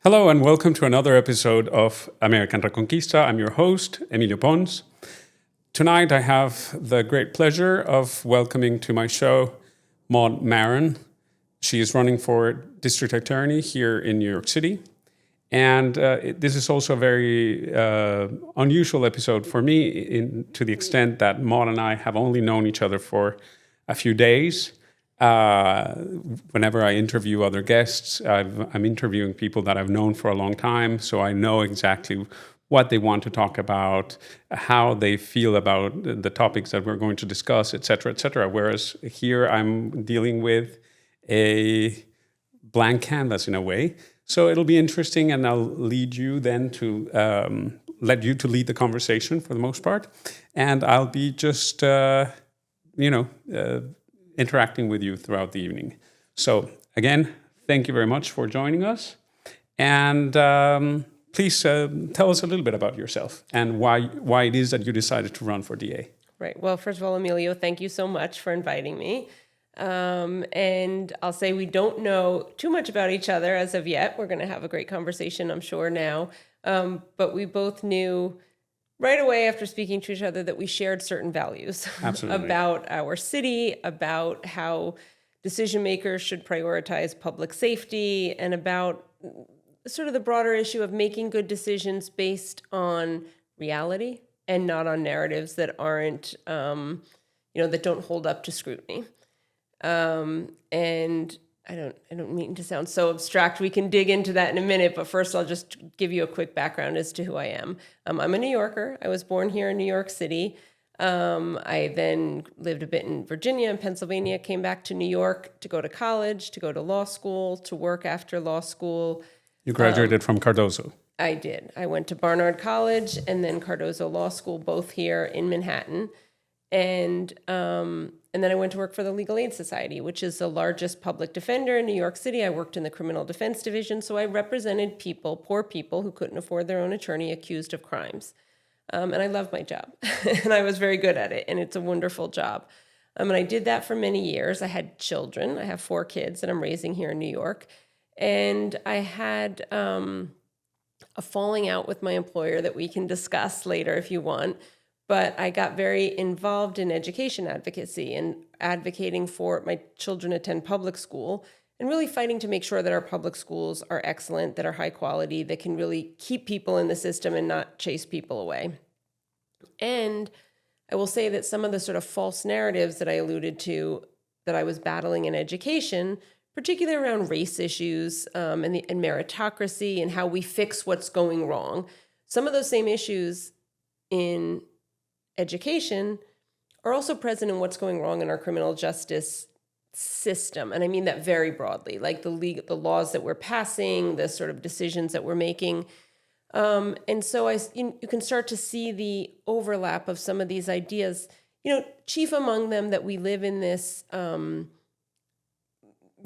Hello and welcome to another episode of American Reconquista. I'm your host, Emilio Pons. Tonight I have the great pleasure of welcoming to my show Maud Maron. She is running for district attorney here in New York City. And this is also a very unusual episode for me to the extent that Maud and I have only known each other for a few days. Whenever I interview other guests, I'm interviewing people that I've known for a long time, so I know exactly what they want to talk about, how they feel about the topics that we're going to discuss, et cetera, et cetera. Whereas here I'm dealing with a blank canvas in a way. So it'll be interesting, and I'll lead you then to let you to lead the conversation for the most part. And I'll be just, interacting with you throughout the evening. So again, thank you very much for joining us. And please tell us a little bit about yourself and why it is that you decided to run for DA. Right. Well, first of all, Emilio, thank you so much for inviting me. And I'll say we don't know too much about each other as of yet. We're going to have a great conversation, I'm sure, now. But we both knew right away after speaking to each other that we shared certain values about our city, about how decision makers should prioritize public safety, and about sort of the broader issue of making good decisions based on reality and not on narratives that aren't, that don't hold up to scrutiny. And I don't mean to sound so abstract. We can dig into that in a minute, but first I'll just give you a quick background as to who I am. I'm a New Yorker. I was born here in New York City. I then lived a bit in Virginia and Pennsylvania, came back to New York to go to college, to go to law school, to work after law school. You graduated from Cardozo. I did. I went to Barnard College and then Cardozo Law School, both here in Manhattan. And then I went to work for the Legal Aid Society, which is the largest public defender in New York City. I worked in the criminal defense division, so I represented people, poor people who couldn't afford their own attorney accused of crimes. And I loved my job, and I was very good at it, and it's a wonderful job. And I did that for many years. I had children. I have 4 kids that I'm raising here in New York. And I had a falling out with my employer that we can discuss later if you want. But I got very involved in education advocacy and advocating for my children attend public school and really fighting to make sure that our public schools are excellent, that are high quality, that can really keep people in the system and not chase people away. And I will say that some of the sort of false narratives that I alluded to that I was battling in education, particularly around race issues and meritocracy and how we fix what's going wrong, some of those same issues in education are also present in what's going wrong in our criminal justice system. And I mean that very broadly, like the laws that we're passing, the sort of decisions that we're making. And so you can start to see the overlap of some of these ideas, chief among them that we live in this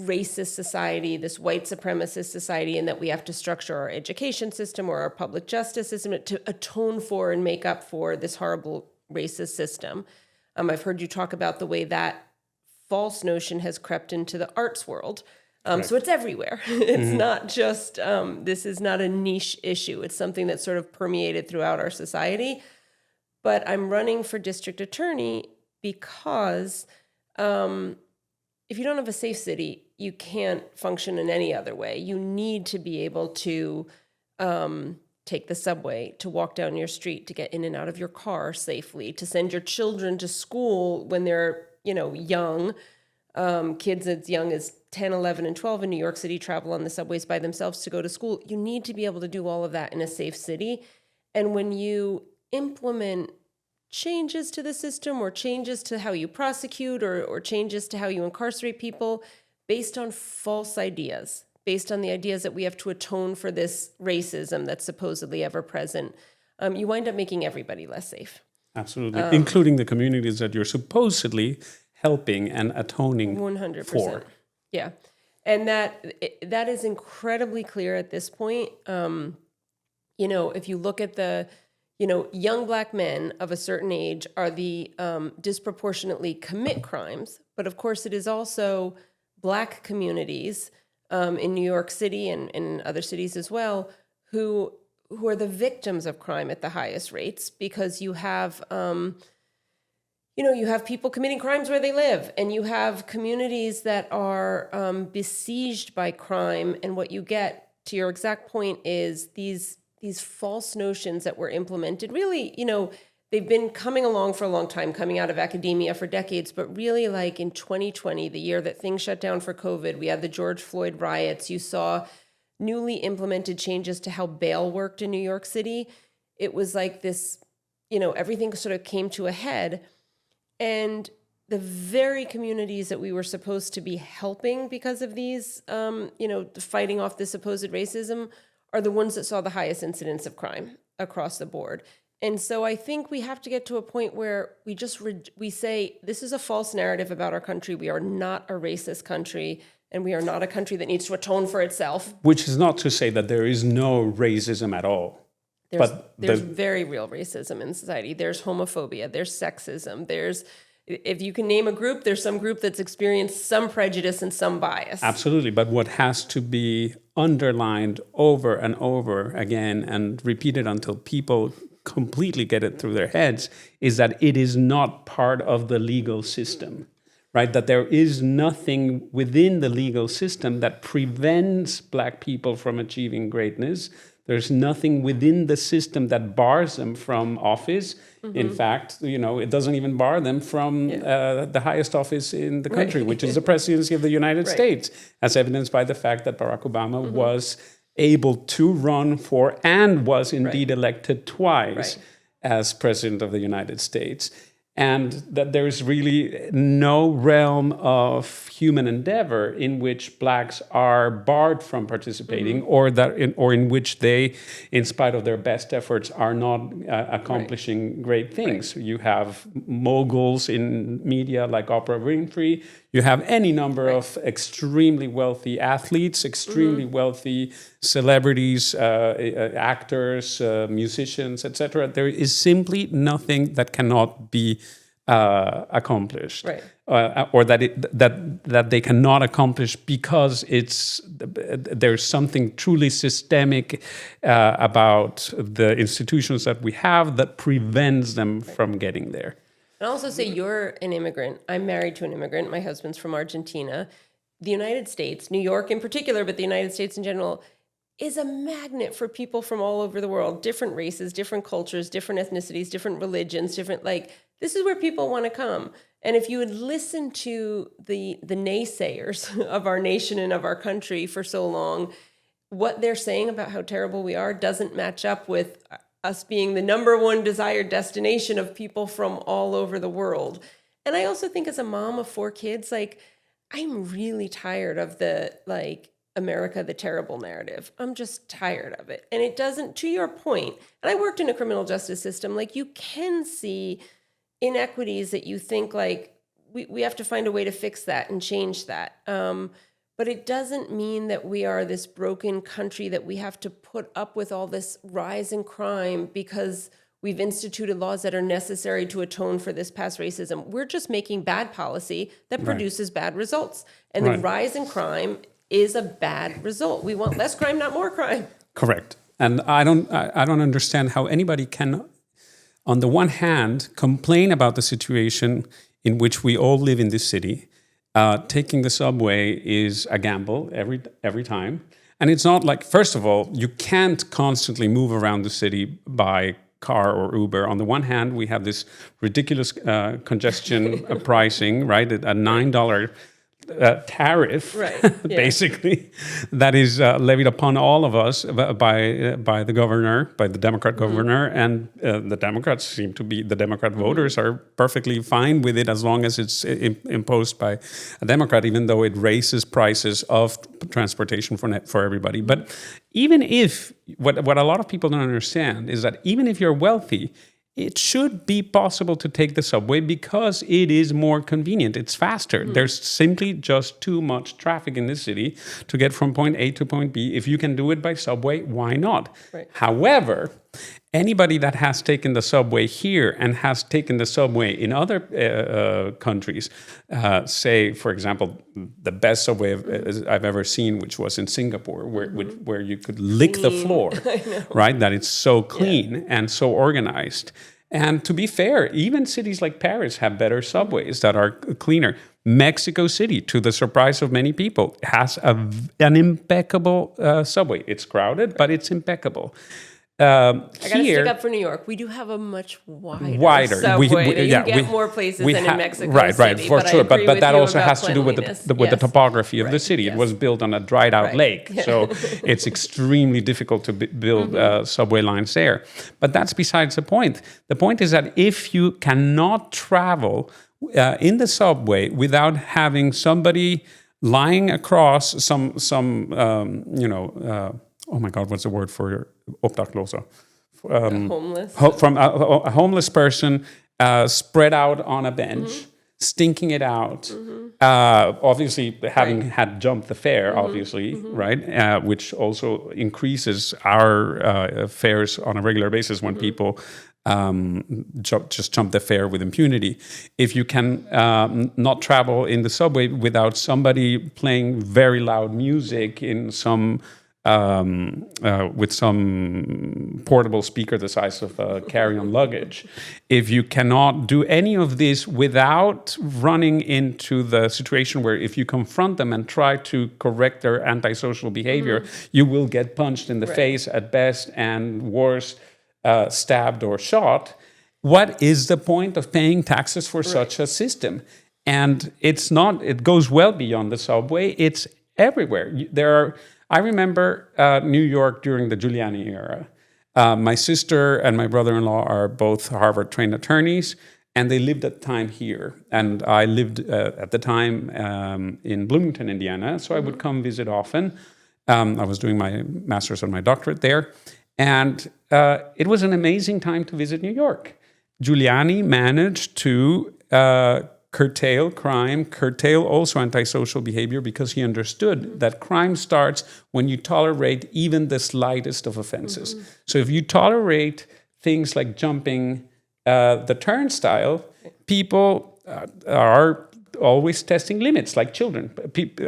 racist society, this white supremacist society, and that we have to structure our education system or our public justice system to atone for and make up for this horrible racist system. I've heard you talk about the way that false notion has crept into the arts world. So it's everywhere. It's not just, this is not a niche issue. It's something that's sort of permeated throughout our society. But I'm running for district attorney because if you don't have a safe city, you can't function in any other way. You need to be able to take the subway, to walk down your street, to get in and out of your car safely, to send your children to school when they're, young. Kids as young as 10, 11, and 12 in New York City travel on the subways by themselves to go to school. You need to be able to do all of that in a safe city. And when you implement changes to the system or changes to how you prosecute or changes to how you incarcerate people based on false ideas, based on the ideas that we have to atone for this racism that's supposedly ever present, you wind up making everybody less safe. Absolutely, including the communities that you're supposedly helping and atoning 100%. For. Yeah, and that is incredibly clear at this point. If you look at the, young Black men of a certain age are the disproportionately commit crimes, but of course it is also Black communities in New York City and in other cities as well, who are the victims of crime at the highest rates, because you have you have people committing crimes where they live, and you have communities that are besieged by crime. And what you get, to your exact point, is these false notions that were implemented. Really, they've been coming along for a long time, coming out of academia for decades. But really, like in 2020, the year that things shut down for COVID, we had the George Floyd riots. You saw newly implemented changes to how bail worked in New York City. It was like this, everything sort of came to a head. And the very communities that we were supposed to be helping because of these, fighting off this supposed racism, are the ones that saw the highest incidence of crime across the board. And so I think we have to get to a point where we just we say, this is a false narrative about our country. We are not a racist country, and we are not a country that needs to atone for itself. Which is not to say that there is no racism at all. There's very real racism in society. There's homophobia. There's sexism. If you can name a group, there's some group that's experienced some prejudice and some bias. Absolutely. But what has to be underlined over and over again and repeated until people completely get it through their heads is that it is not part of the legal system, right? That there is nothing within the legal system that prevents Black people from achieving greatness. There's nothing within the system that bars them from office. Mm-hmm. In fact, it doesn't even bar them from the highest office in the country, which is the presidency of the United States, as evidenced by the fact that Barack Obama was able to run for and was indeed elected twice as president of the United States. And that there is really no realm of human endeavor in which Blacks are barred from participating, or in which they, in spite of their best efforts, are not accomplishing great things. You have moguls in media like Oprah Winfrey. You have any number of extremely wealthy athletes, extremely wealthy celebrities, actors, musicians, etc. There is simply nothing that cannot be accomplished, or that they cannot accomplish because there's something truly systemic about the institutions that we have that prevents them from getting there. And also say you're an immigrant. I'm married to an immigrant. My husband's from Argentina. The United States, New York in particular, but the United States in general, is a magnet for people from all over the world, different races, different cultures, different ethnicities, different religions, this is where people want to come. And if you would listen to the naysayers of our nation and of our country for so long, what they're saying about how terrible we are doesn't match up with us being the number one desired destination of people from all over the world. And I also think, as a mom of 4 kids, I'm really tired of the America the terrible narrative. I'm just tired of it. And it doesn't, to your point, and I worked in a criminal justice system, you can see inequities that you think we have to find a way to fix that and change that. But it doesn't mean that we are this broken country that we have to put up with all this rise in crime because we've instituted laws that are necessary to atone for this past racism. We're just making bad policy that produces bad results. And the rise in crime is a bad result. We want less crime, not more crime. Correct. And I don't understand how anybody can, on the one hand, complain about the situation in which we all live in this city. Taking the subway is a gamble every time. And it's not first of all, you can't constantly move around the city by car or Uber. On the one hand, we have this ridiculous congestion pricing, right? A $9 tariff, basically, that is levied upon all of us by the governor, by the Democrat governor, and the Democrats seem to be, the Democrat voters are perfectly fine with it as long as it's imposed by a Democrat, even though it raises prices of transportation for everybody. But even if, what a lot of people don't understand is that even if you're wealthy, it should be possible to take the subway because it is more convenient. It's faster. There's simply just too much traffic in the city to get from point A to point B. If you can do it by subway, why not? However, Anybody that has taken the subway here and has taken the subway in other countries, say, for example, the best subway I've ever seen, which was in Singapore, where you could lick the floor, right? That it's so clean and so organized. And to be fair, even cities like Paris have better subways that are cleaner. Mexico City, to the surprise of many people, has an impeccable subway. It's crowded, but it's impeccable. I got to stick up for New York. We do have a much wider subway. You get more places than in Mexico City. Right, for sure. But that also has to do with the topography of the city. It was built on a dried out lake. So it's extremely difficult to build subway lines there. But that's besides the point. The point is that if you cannot travel in the subway without having somebody lying across oh my God, what's the word for opdaglosa? Homeless? From a homeless person spread out on a bench, stinking it out. Obviously, having had jumped the fare, obviously, right? Which also increases our fares on a regular basis when people just jump the fare with impunity. If you can not travel in the subway without somebody playing very loud music in some with some portable speaker the size of a carry-on luggage. If you cannot do any of this without running into the situation where if you confront them and try to correct their antisocial behavior, you will get punched in the face at best and worse, stabbed or shot. What is the point of paying taxes for such a system? And it goes well beyond the subway. It's everywhere. I remember New York during the Giuliani era. My sister and my brother-in-law are both Harvard-trained attorneys, and they lived at the time here. And I lived at the time in Bloomington, Indiana, so I would come visit often. I was doing my master's and my doctorate there. And it was an amazing time to visit New York. Giuliani managed to curtail crime, curtail also antisocial behavior, because he understood that crime starts when you tolerate even the slightest of offenses. So if you tolerate things like jumping the turnstile, people are always testing limits like children.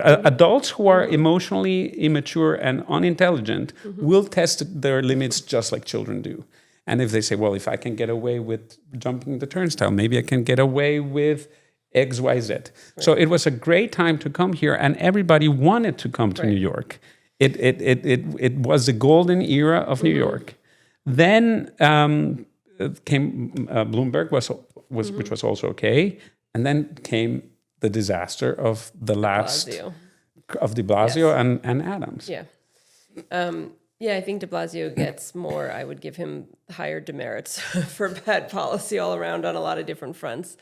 Adults who are emotionally immature and unintelligent will test their limits just like children do. And if they say, well, if I can get away with jumping the turnstile, maybe I can get away with XYZ. Right. So it was a great time to come here, and everybody wanted to come to New York. It was the golden era of New York. Then came Bloomberg, which was also okay, and then came the disaster of the last of De Blasio and Adams. Yeah. I think de Blasio gets more. I would give him higher demerits for bad policy all around on a lot of different fronts.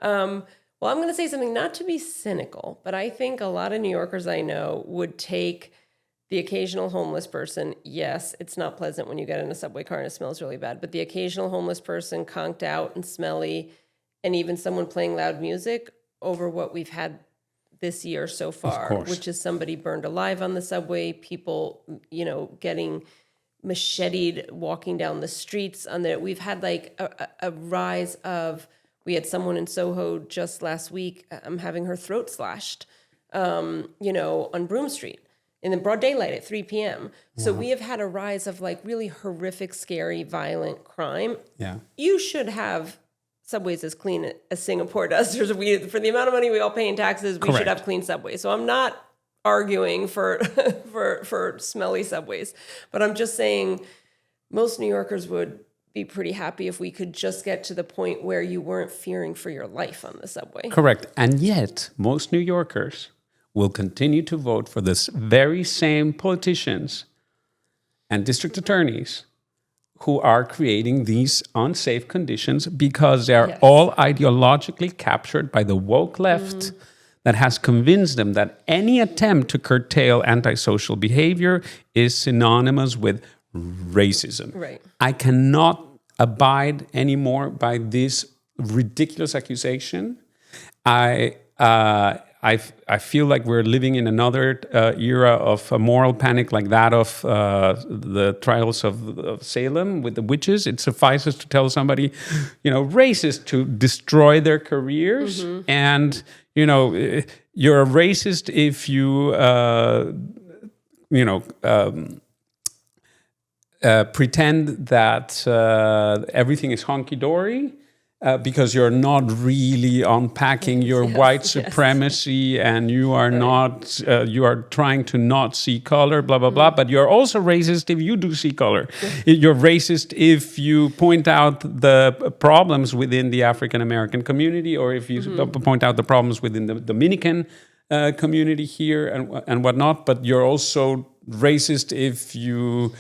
Well, I'm going to say something not to be cynical, but I think a lot of New Yorkers I know would take the occasional homeless person. Yes, it's not pleasant when you get in a subway car and it smells really bad, but the occasional homeless person conked out and smelly, and even someone playing loud music over what we've had this year so far, which is somebody burned alive on the subway, people, getting macheted walking down the streets. We've had like a rise of. We had someone in Soho just last week having her throat slashed, on Broome Street in the broad daylight at 3 p.m. So we have had a rise of like really horrific, scary, violent crime. Yeah, you should have subways as clean as Singapore does. For the amount of money we all pay in taxes, we should have clean subways. So I'm not arguing for smelly subways, but I'm just saying most New Yorkers would be pretty happy if we could just get to the point where you weren't fearing for your life on the subway. Correct. And yet, most New Yorkers will continue to vote for this very same politicians and district attorneys who are creating these unsafe conditions because they are all ideologically captured by the woke left that has convinced them that any attempt to curtail antisocial behavior is synonymous with racism. Right. I cannot abide anymore by this ridiculous accusation. I I feel like we're living in another era of a moral panic like that of the trials of Salem with the witches. It suffices to tell somebody, racist to destroy their careers. And, you're a racist if you, pretend that everything is hunky-dory. Because you're not really unpacking your white supremacy, and you are not, you are trying to not see color, blah, blah, blah. But you're also racist if you do see color. You're racist if you point out the problems within the African-American community, or if you point out the problems within the Dominican community here and whatnot. But you're also racist if you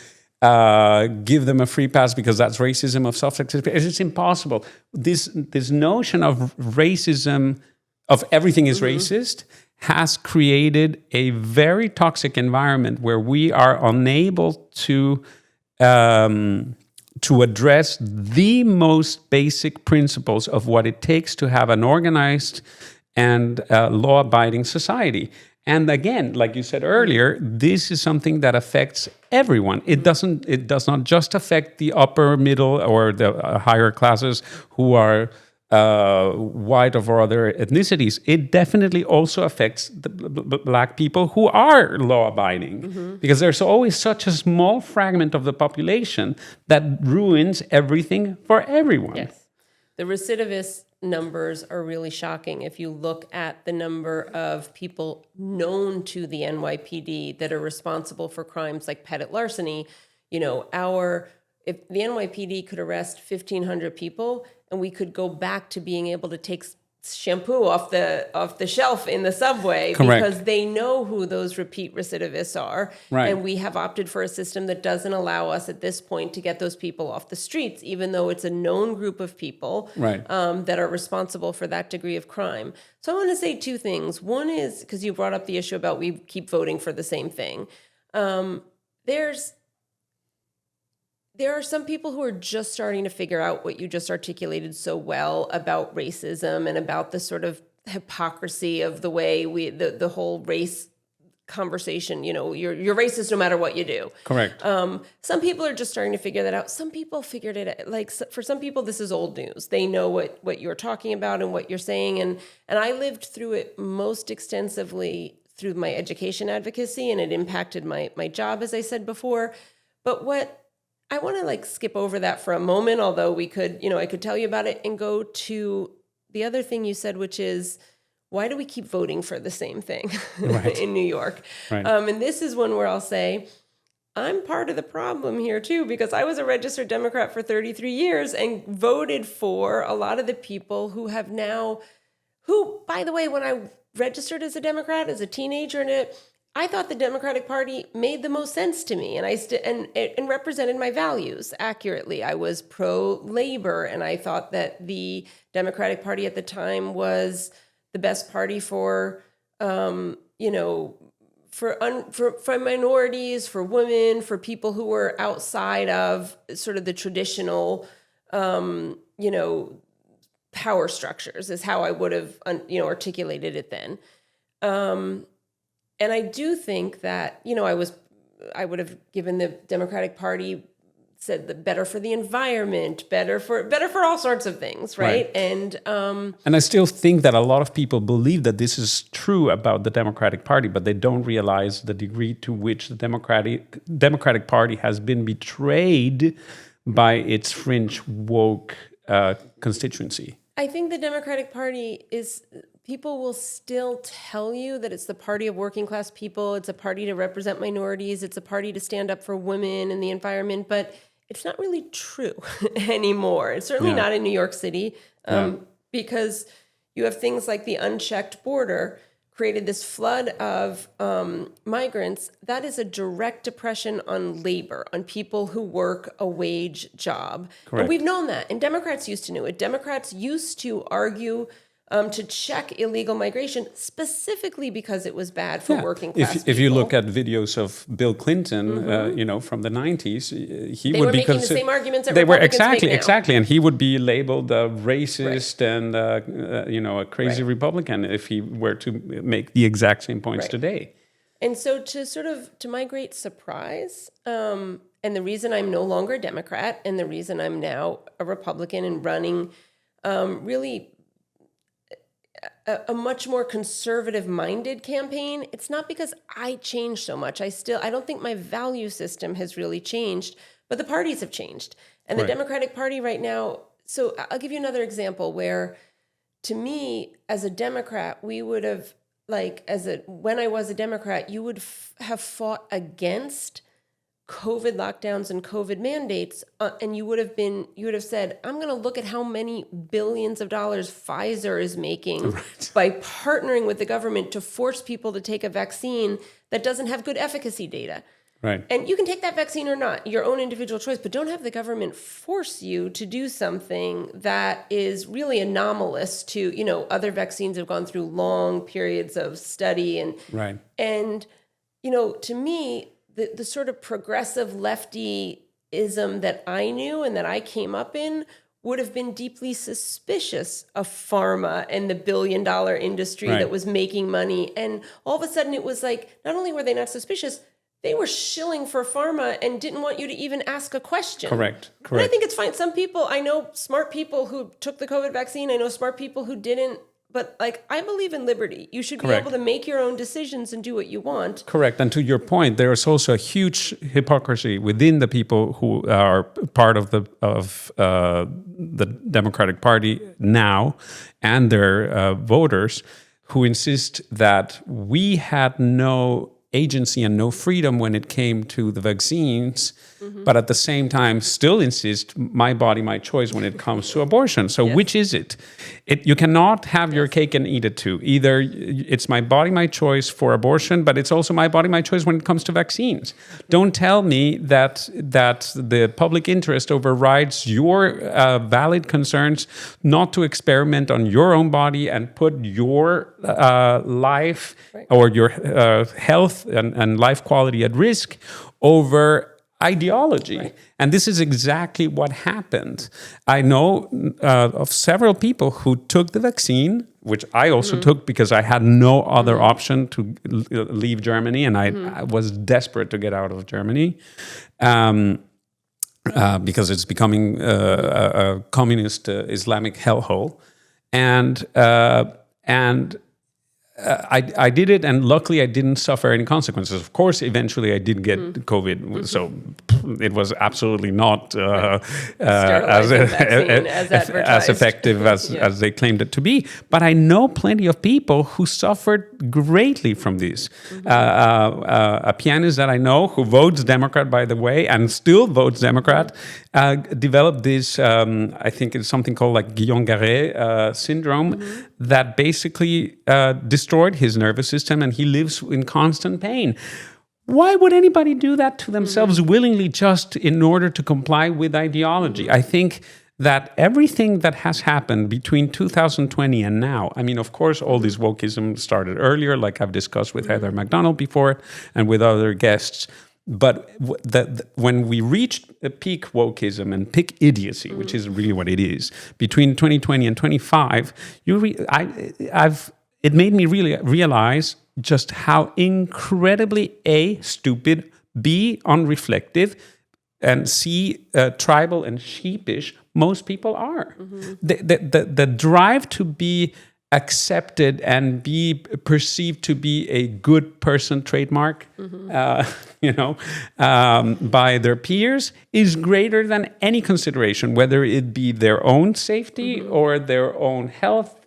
give them a free pass because that's racism of self-expression. It's impossible. This notion of racism, of everything is racist, has created a very toxic environment where we are unable to address the most basic principles of what it takes to have an organized and law-abiding society. And again, like you said earlier, this is something that affects everyone. It does not just affect the upper middle or the higher classes who are white or other ethnicities. It definitely also affects the black people who are law-abiding, because there's always such a small fragment of the population that ruins everything for everyone. Yes. The recidivist numbers are really shocking. If you look at the number of people known to the NYPD that are responsible for crimes like petit larceny, if the NYPD could arrest 1,500 people and we could go back to being able to take shampoo off the shelf in the subway. Correct. Because they know who those repeat recidivists are. Right. And we have opted for a system that doesn't allow us at this point to get those people off the streets, even though it's a known group of people that are responsible for that degree of crime. So I want to say two things. One is, because you brought up the issue about we keep voting for the same thing. There are some people who are just starting to figure out what you just articulated so well about racism and about the sort of hypocrisy of the way the whole race conversation, you're racist no matter what you do. Correct. Some people are just starting to figure that out. Some people figured it out. Like, for some people, this is old news. They know what you're talking about and what you're saying. And I lived through it most extensively through my education advocacy, and it impacted my job, as I said before. But I want to skip over that for a moment, although we could, I could tell you about it and go to the other thing you said, which is, why do we keep voting for the same thing in New York? Right. And this is one where I'll say, I'm part of the problem here too, because I was a registered Democrat for 33 years and voted for a lot of the people who have now, by the way, when I registered as a Democrat, as a teenager, I thought the Democratic Party made the most sense to me, and and represented my values accurately. I was pro-labor, and I thought that the Democratic Party at the time was the best party for minorities, for women, for people who were outside of sort of the traditional, power structures, is how I would have, articulated it then. And I do think that, I would have given the Democratic Party, said the better for the environment, better for all sorts of things, right? And I still think that a lot of people believe that this is true about the Democratic Party, but they don't realize the degree to which the Democratic Party has been betrayed by its fringe woke constituency. I think the Democratic Party is... People will still tell you that it's the party of working class people, it's a party to represent minorities, it's a party to stand up for women and the environment, but it's not really true anymore. It's certainly not in New York City, because you have things like the unchecked border created this flood of migrants. That is a direct oppression on labor, on people who work a wage job. Correct. And we've known that, and Democrats used to know it. Democrats used to argue to check illegal migration, specifically because it was bad for working class people. If you look at videos of Bill Clinton, from the 90s, he They would were be making the same arguments that they were Republicans make now. exactly, and he would be labeled a racist and a crazy Republican if he were to make the exact same points today. And so to my great surprise, and the reason I'm no longer a Democrat and the reason I'm now a Republican and running really a much more conservative-minded campaign, it's not because I changed so much. I don't think my value system has really changed, but the parties have changed. And the Democratic Party right now, so I'll give you another example where, to me, as a Democrat, we would have, when I was a Democrat, you would have fought against COVID lockdowns and COVID mandates, and you would have said, I'm going to look at how many billions of dollars Pfizer is making by partnering with the government to force people to take a vaccine that doesn't have good efficacy data. Right. And you can take that vaccine or not, your own individual choice, but don't have the government force you to do something that is really anomalous to, other vaccines have gone through long periods of study and, to me, the sort of progressive leftyism that I knew and that I came up in would have been deeply suspicious of pharma and the billion-dollar industry that was making money. And all of a sudden it was like, not only were they not suspicious, they were shilling for pharma and didn't want you to even ask a question. Correct. And I think it's fine. Some people, I know smart people who took the COVID vaccine. I know smart people who didn't. But I believe in liberty. You should be able to make your own decisions and do what you want. Correct. And to your point, there is also a huge hypocrisy within the people who are part of the Democratic Party now and their voters who insist that we had no agency and no freedom when it came to the vaccines, but at the same time still insist my body, my choice when it comes to abortion. So which is it? You cannot have your cake and eat it too. Either it's my body, my choice for abortion, but it's also my body, my choice when it comes to vaccines. Don't tell me that the public interest overrides your valid concerns not to experiment on your own body and put your life or your health and life quality at risk over ideology. And this is exactly what happened. I know of several people who took the vaccine, which I also took because I had no other option to leave Germany, and I was desperate to get out of Germany because it's becoming a communist Islamic hellhole. And I did it, and luckily I didn't suffer any consequences. Of course, eventually I did get COVID, so it was absolutely not as effective as they claimed it to be. But I know plenty of people who suffered greatly from this. A pianist that I know who votes Democrat, by the way, and still votes Democrat, developed this, I think it's something called like Guillain-Barré syndrome, that basically destroyed his nervous system, and he lives in constant pain. Why would anybody do that to themselves willingly just in order to comply with ideology? I think that everything that has happened between 2020 and now, I mean, of course, all this wokeism started earlier, like I've discussed with Heather McDonald before and with other guests. But when we reached a peak wokeism and peak idiocy, which is really what it is, between 2020 and 25, it made me really realize just how incredibly A, stupid, B, unreflective, and C, tribal and sheepish most people are. The drive to be accepted and be perceived to be a good person trademark, by their peers is greater than any consideration, whether it be their own safety or their own health,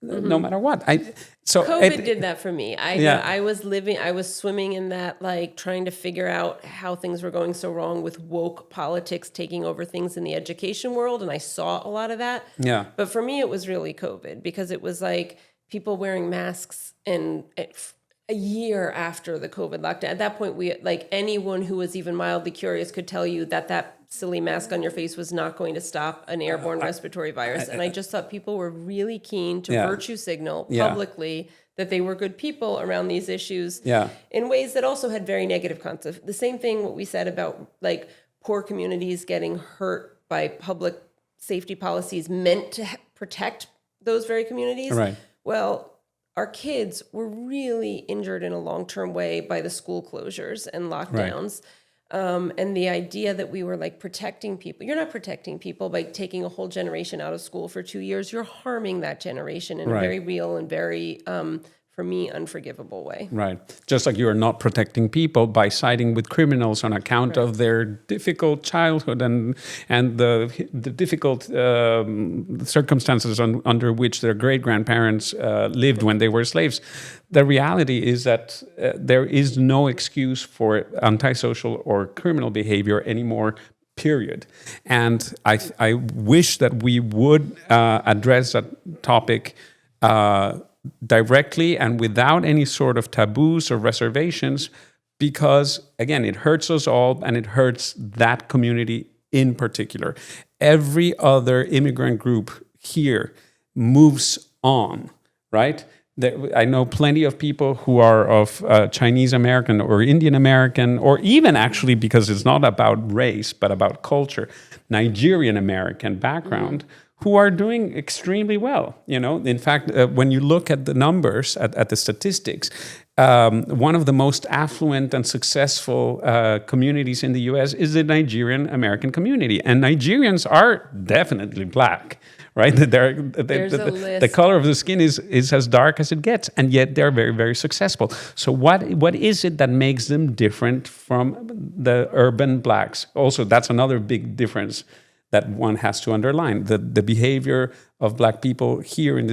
no matter what. COVID did that for me. I was swimming in that, like trying to figure out how things were going so wrong with woke politics taking over things in the education world. And I saw a lot of that. Yeah. But for me, it was really COVID, because it was like people wearing masks and a year after the COVID lockdown. At that point, we like anyone who was even mildly curious could tell you that silly mask on your face was not going to stop an airborne respiratory virus. And I just thought people were really keen to virtue signal publicly that they were good people around these issues in ways that also had very negative consequences. The same thing what we said about like poor communities getting hurt by public safety policies meant to protect those very communities. Right. Well, our kids were really injured in a long-term way by the school closures and lockdowns. And the idea that we were like protecting people. You're not protecting people by taking a whole generation out of school for 2 years. You're harming that generation in a very real and very, for me, unforgivable way. Right. Just like you are not protecting people by siding with criminals on account of their difficult childhood and the difficult circumstances under which their great-grandparents lived when they were slaves. The reality is that there is no excuse for antisocial or criminal behavior anymore, period. And I wish that we would address that topic directly and without any sort of taboos or reservations, because again, it hurts us all and it hurts that community in particular. Every other immigrant group here moves on, right? I know plenty of people who are of Chinese American or Indian American, or even actually, because it's not about race, but about culture, Nigerian American background, who are doing extremely well. You know, in fact, when you look at the numbers, at the statistics, one of the most affluent and successful communities in the U.S. is the Nigerian American community, and Nigerians are definitely black. Right, the color of the skin is as dark as it gets, and yet they're very, very successful. So what is it that makes them different from the urban blacks? Also, that's another big difference that one has to underline. The behavior of black people here in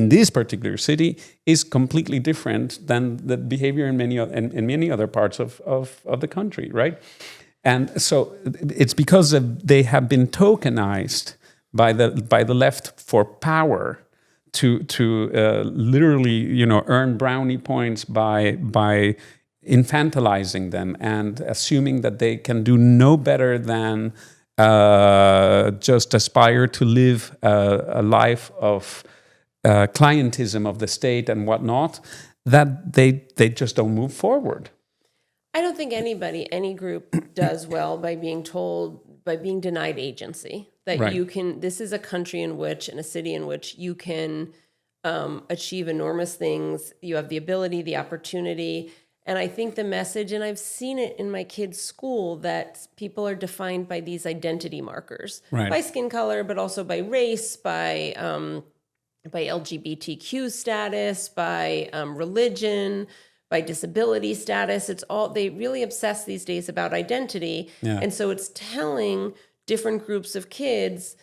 this particular city is completely different than the behavior in many other parts of the country, right? And so it's because they have been tokenized by the left for power to literally earn brownie points by infantilizing them and assuming that they can do no better than just aspire to live a life of clientism of the state and whatnot, that they just don't move forward. I don't think any group does well by being denied agency. That you can, this is a country in which, and a city in which you can achieve enormous things. You have the ability, the opportunity. And I think the message, and I've seen it in my kids' school, that people are defined by these identity markers, by skin color, but also by race, by LGBTQ status, by religion, by disability status. It's all, they really obsess these days about identity. And so it's telling different groups of kids,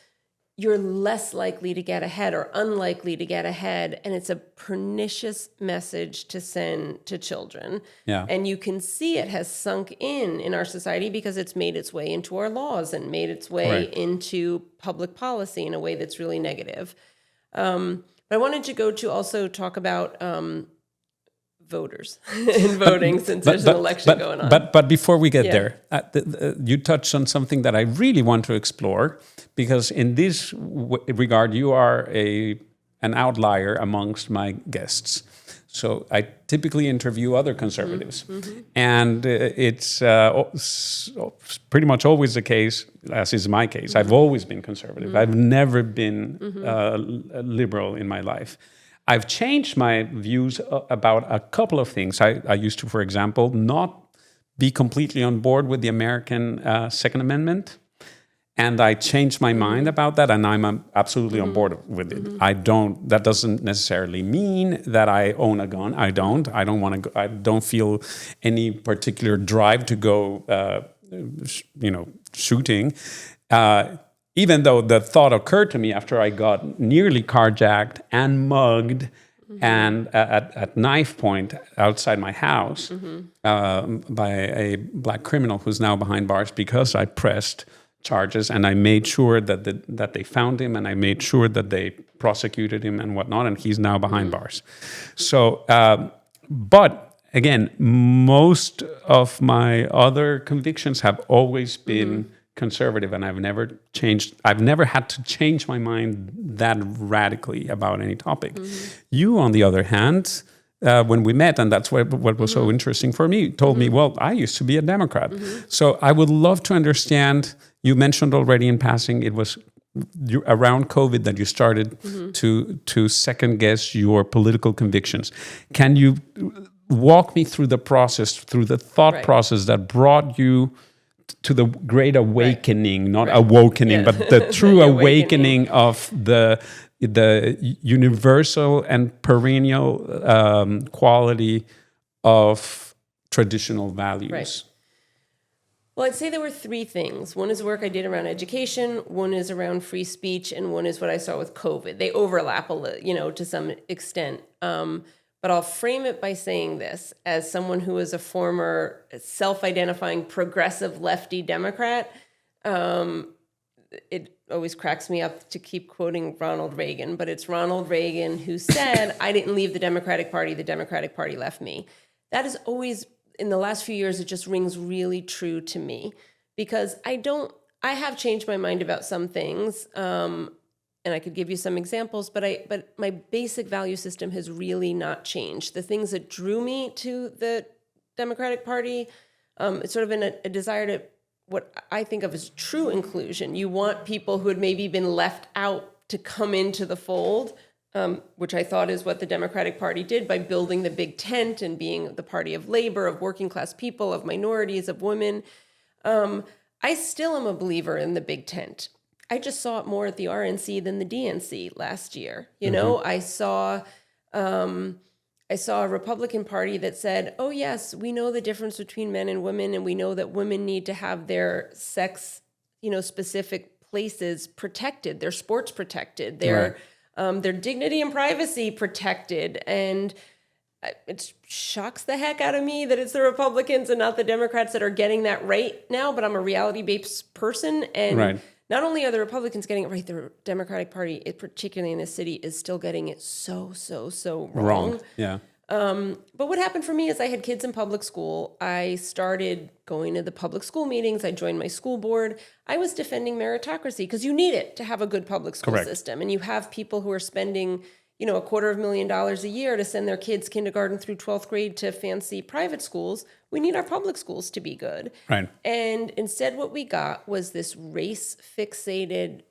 you're less likely to get ahead or unlikely to get ahead. And it's a pernicious message to send to children. And you can see it has sunk in our society because it's made its way into our laws and made its way into public policy in a way that's really negative. But I wanted to go to also talk about voters and voting, since there's an election going on. But before we get there, you touched on something that I really want to explore, because in this regard, you are an outlier amongst my guests. So I typically interview other conservatives, and it's pretty much always the case, as is my case. I've always been conservative. I've never been liberal in my life. I've changed my views about a couple of things. I used to, for example, not be completely on board with the American Second Amendment. And I changed my mind about that, and I'm absolutely on board with it. That doesn't necessarily mean that I own a gun. I don't want to go. I don't feel any particular drive to go, shooting. Even though the thought occurred to me after I got nearly carjacked and mugged and at knife point outside my house by a black criminal who's now behind bars, because I pressed charges and I made sure that they found him, and I made sure that they prosecuted him and whatnot, and he's now behind bars. So, but again, most of my other convictions have always been conservative, and I've never changed. I've never had to change my mind that radically about any topic. You, on the other hand, when we met, and that's what was so interesting for me, told me, well, I used to be a Democrat. So I would love to understand, you mentioned already in passing, it was around COVID that you started to second guess your political convictions. Can you walk me through the process, through the thought process that brought you to the great awakening, not awakening, but the true awakening of the universal and perennial quality of traditional values? Right. Well, I'd say there were three things. One is work I did around education, one is around free speech, and one is what I saw with COVID. They overlap to some extent. But I'll frame it by saying this, as someone who is a former self-identifying progressive lefty Democrat, it always cracks me up to keep quoting Ronald Reagan, but it's Ronald Reagan who said, I didn't leave the Democratic Party left me. That is always, in the last few years, it just rings really true to me, because I have changed my mind about some things, and I could give you some examples, but my basic value system has really not changed. The things that drew me to the Democratic Party, it's sort of in a desire to what I think of as true inclusion. You want people who had maybe been left out to come into the fold, which I thought is what the Democratic Party did by building the big tent and being the party of labor, of working class people, of minorities, of women. I still am a believer in the big tent. I just saw it more at the RNC than the DNC last year. I saw a Republican Party that said, oh, yes, we know the difference between men and women, and we know that women need to have their sex, specific places protected, their sports protected, their dignity and privacy protected. And it shocks the heck out of me that it's the Republicans and not the Democrats that are getting that right now, but I'm a reality-based person, and not only are the Republicans getting it right, the Democratic Party, particularly in this city, is still getting it so wrong. Yeah. But what happened for me is I had kids in public school. I started going to the public school meetings. I joined my school board. I was defending meritocracy because you need it to have a good public school system. And you have people who are spending, $250,000 a year to send their kids kindergarten through 12th grade to fancy private schools. We need our public schools to be good. Right. And instead what we got was this race-fixated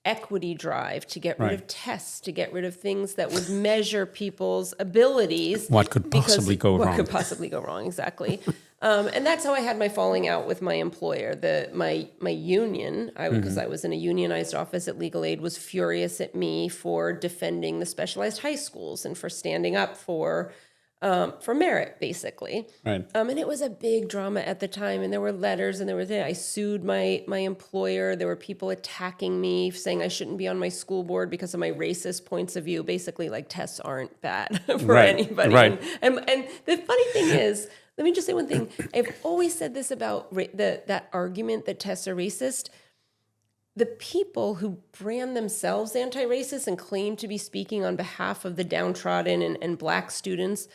equity drive to get rid of tests, to get rid of things that would measure people's abilities. What could possibly go wrong? What could possibly go wrong, exactly. And that's how I had my falling out with my employer. My union, because I was in a unionized office at Legal Aid, was furious at me for defending the specialized high schools and for standing up for merit, basically. Right. And it was a big drama at the time, and there were letters, and I sued my employer. There were people attacking me, saying I shouldn't be on my school board because of my racist points of view. Basically, like, tests aren't bad for anybody. Right. And the funny thing is, let me just say one thing. I've always said this about that argument that tests are racist. The people who brand themselves anti-racist and claim to be speaking on behalf of the downtrodden and Black students,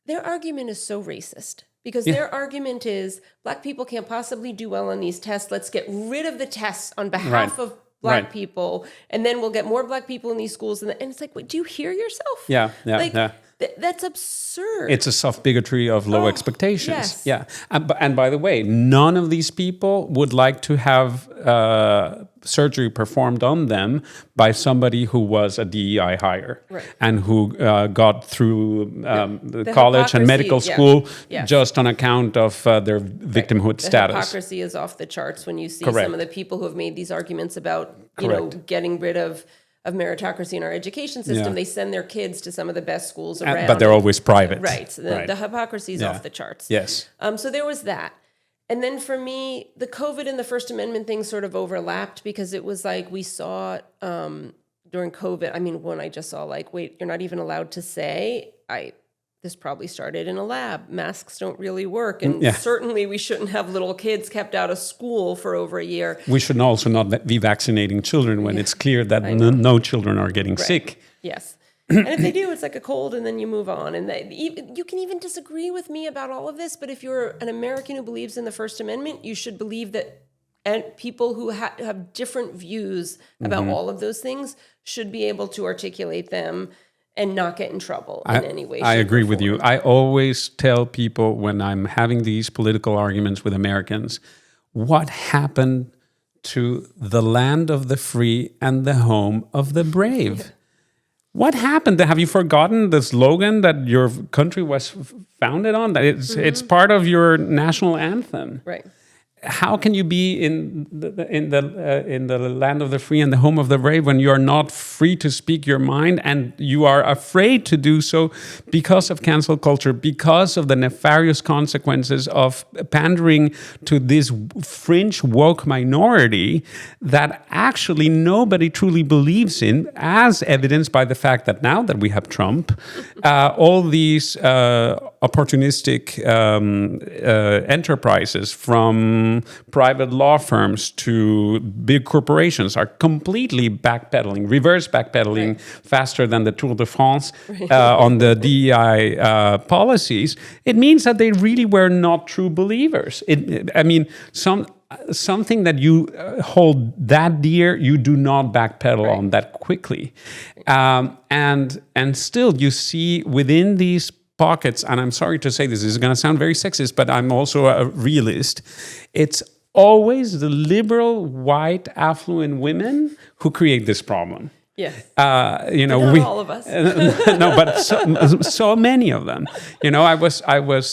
their argument is so racist, because their argument is Black people can't possibly do well on these tests. Let's get rid of the tests on behalf of Black people, and then we'll get more Black people in these schools. And it's like, wait, do you hear yourself? Yeah. That's absurd. It's a soft bigotry of low expectations. Yes. Yeah. And by the way, none of these people would like to have surgery performed on them by somebody who was a DEI hire and who got through the college and medical school just on account of their victimhood status. The hypocrisy is off the charts when you see some of the people who have made these arguments about getting rid of meritocracy in our education system. They send their kids to some of the best schools around. But they're always private. Right. So the hypocrisy is off the charts. Yes. So there was that. And then for me, the COVID and the First Amendment thing sort of overlapped, because it was like we saw during COVID. I mean, when I just saw, like, wait, you're not even allowed to say, this probably started in a lab. Masks don't really work. And certainly we shouldn't have little kids kept out of school for over a year. We should also not be vaccinating children when it's clear that no children are getting sick. Yes. And if they do, it's like a cold and then you move on. And you can even disagree with me about all of this, but if you're an American who believes in the First Amendment, you should believe that people who have different views about all of those things should be able to articulate them and not get in trouble in any way. I agree with you. I always tell people when I'm having these political arguments with Americans, what happened to the land of the free and the home of the brave? What happened? Have you forgotten the slogan that your country was founded on? That it's part of your national anthem. Right. How can you be in the land of the free and the home of the brave when you are not free to speak your mind, and you are afraid to do so because of cancel culture, because of the nefarious consequences of pandering to this fringe woke minority that actually nobody truly believes in, as evidenced by the fact that now that we have Trump, all these opportunistic enterprises, from private law firms to big corporations, are completely reverse backpedaling faster than the Tour de France on the DEI policies. It means that they really were not true believers. Something that you hold that dear, you do not backpedal on that quickly. And still you see within these pockets, and I'm sorry to say this is going to sound very sexist, but I'm also a realist. It's always the liberal, white, affluent women who create this problem. Yes. Not all of us. No, but so many of them. I was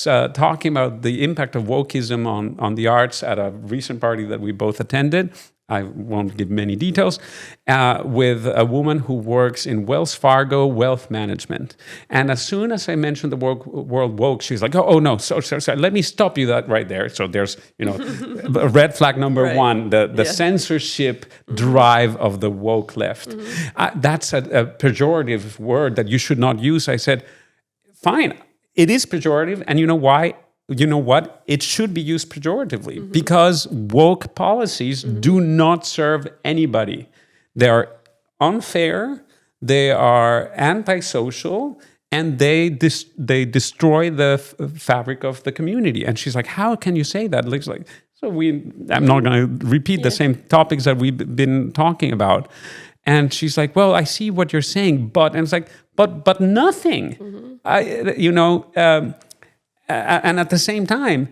talking about the impact of wokeism on the arts at a recent party that we both attended. I won't give many details, with a woman who works in Wells Fargo wealth management. And as soon as I mentioned the word woke, she's like, oh no, sorry, let me stop you that right there. So there's, red flag number one, the censorship drive of the woke left. That's a pejorative word that you should not use. I said, fine, it is pejorative, and you know why? You know what? It should be used pejoratively, because woke policies do not serve anybody. They are unfair, they are antisocial, and they destroy the fabric of the community. And she's like, how can you say that? I'm not going to repeat the same topics that we've been talking about. And she's like, well, I see what you're saying, and it's like, but nothing. And at the same time,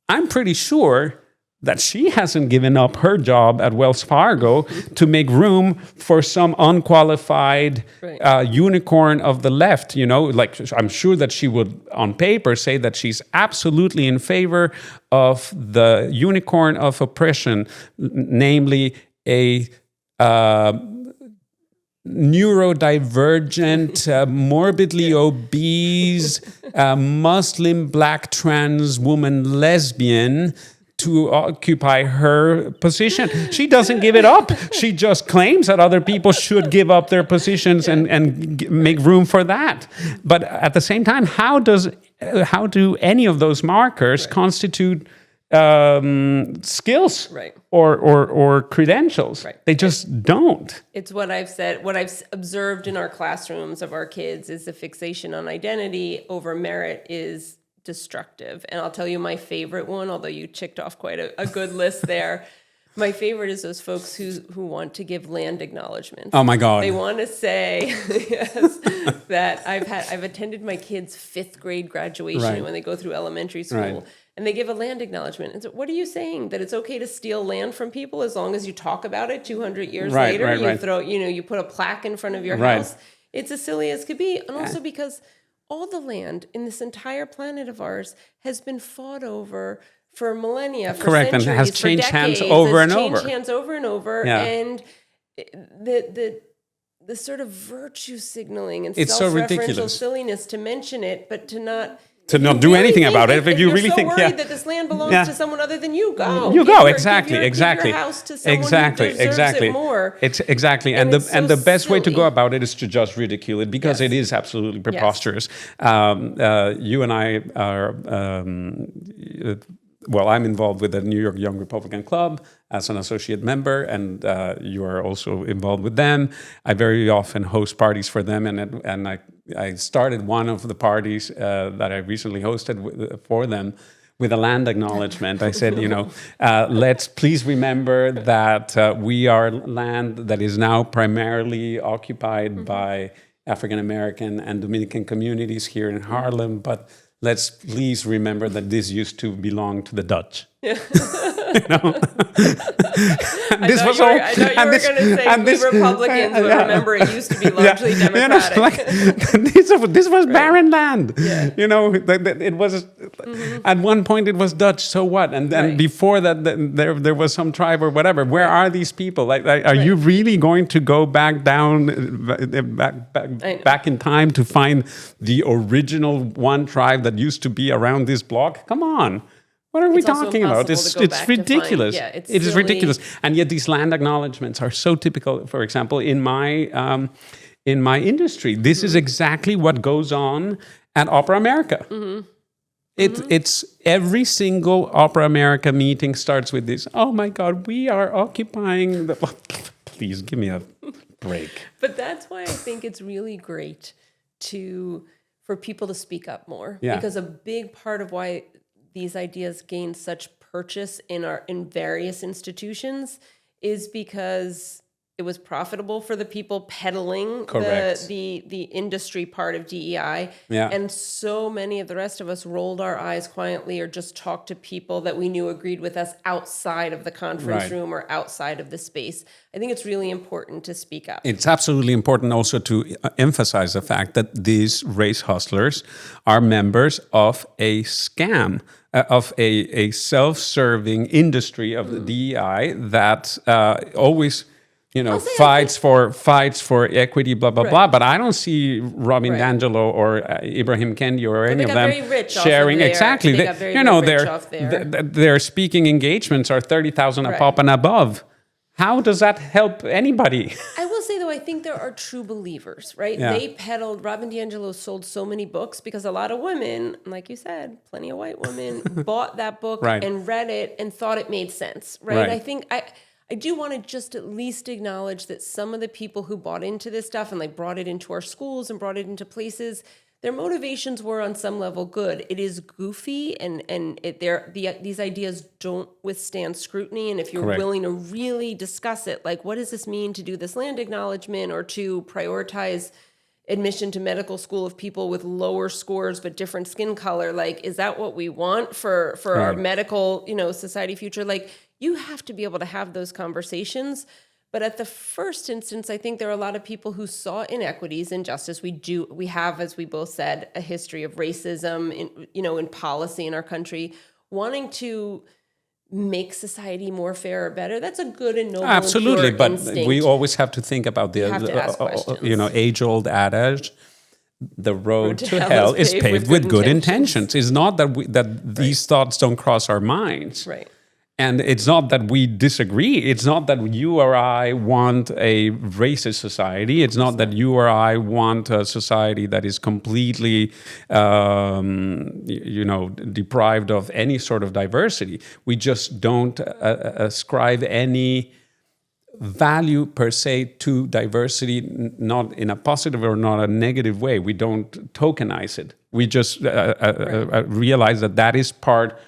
I'm pretty sure that she hasn't given up her job at Wells Fargo to make room for some unqualified unicorn of the left. I'm sure that she would, on paper, say that she's absolutely in favor of the unicorn of oppression, namely a neurodivergent, morbidly obese, Muslim, black, trans woman, lesbian, to occupy her position. She doesn't give it up. She just claims that other people should give up their positions and make room for that. But at the same time, how do any of those markers constitute skills or credentials? They just don't. It's what I've said. What I've observed in our classrooms of our kids is the fixation on identity over merit is destructive. And I'll tell you my favorite one, although you checked off quite a good list there. My favorite is those folks who want to give land acknowledgments. Oh my God! They want to say that I've attended my kids' 5th grade graduation when they go through elementary school, and they give a land acknowledgement. And so, what are you saying? That it's okay to steal land from people as long as you talk about it 200 years later? You put a plaque in front of your house. It's as silly as could be, and also because all the land in this entire planet of ours has been fought over for millennia, for centuries, and has changed for decades. hands over and over. And the sort of virtue signaling and self-referential silliness to mention it, but to not do anything about it. If you really so think, worried that this land belongs to someone other than you, go. Give your house to someone who deserves it more. It's exactly, and the best way to go about it is to just ridicule it, because it is absolutely preposterous. You and I are well, I'm involved with the New York Young Republican Club as an associate member, and you are also involved with them. I very often host parties for them, and I started one of the parties that I recently hosted for them with a land acknowledgement. I said, let's please remember that we are land that is now primarily occupied by African American and Dominican communities here in Harlem, but let's please remember that this used to belong to the Dutch. Yeah. I thought you were going to say we Republicans would remember it used to be largely democratic. This was barren land. Yeah. It was at one point it was Dutch. So what? And then before that, there was some tribe or whatever. Where are these people? Are you really going to go back down, back in time to find the original one tribe that used to be around this block? Come on. What are we talking about? It's ridiculous. It is ridiculous. And yet these land acknowledgements are so typical, for example, in my industry. This is exactly what goes on at Opera America. It's every single Opera America meeting starts with this, oh my God, we are occupying the... Please give me a break. But that's why I think it's really great for people to speak up more. Yeah. Because a big part of why these ideas gain such purchase in various institutions is because it was profitable for the people peddling the industry part of DEI. Yeah. And so many of the rest of us rolled our eyes quietly or just talked to people that we knew agreed with us outside of the conference room or outside of the space. I think it's really important to speak up. It's absolutely important also to emphasize the fact that these race hustlers are members of a scam, of a self-serving industry of the DEI that always, fights for equity, blah blah blah. But I don't see Robin D'Angelo or Ibrahim Kendi or any of them sharing exactly. Their speaking engagements are 30,000 a pop and above. How does that help anybody? I will say, though, I think there are true believers, right? Yeah. They peddled, Robin DiAngelo sold so many books because a lot of women, like you said, plenty of white women, bought that book and read it and thought it made sense, right? I think I do want to just at least acknowledge that some of the people who bought into this stuff and brought it into our schools and brought it into places, their motivations were on some level good. It is goofy, and these ideas don't withstand scrutiny. And if you're willing to really discuss it, what does this mean to do this land acknowledgement or to prioritize admission to medical school of people with lower scores but different skin color? Is that what we want for our medical, society future? You have to be able to have those conversations. But at the first instance, I think there are a lot of people who saw inequities, injustice. We have, as we both said, a history of racism in policy in our country, wanting to make society more fair or better. That's a good and noble absolutely, and but instinct. We always have to think about the age-old adage. The road to hell is paved with good intentions. It's not that these thoughts don't cross our minds. Right. And it's not that we disagree. It's not that you or I want a racist society. It's not that you or I want a society that is completely, deprived of any sort of diversity. We just don't ascribe any value per se to diversity, not in a positive or not a negative way. We don't tokenize it. We just realize that is part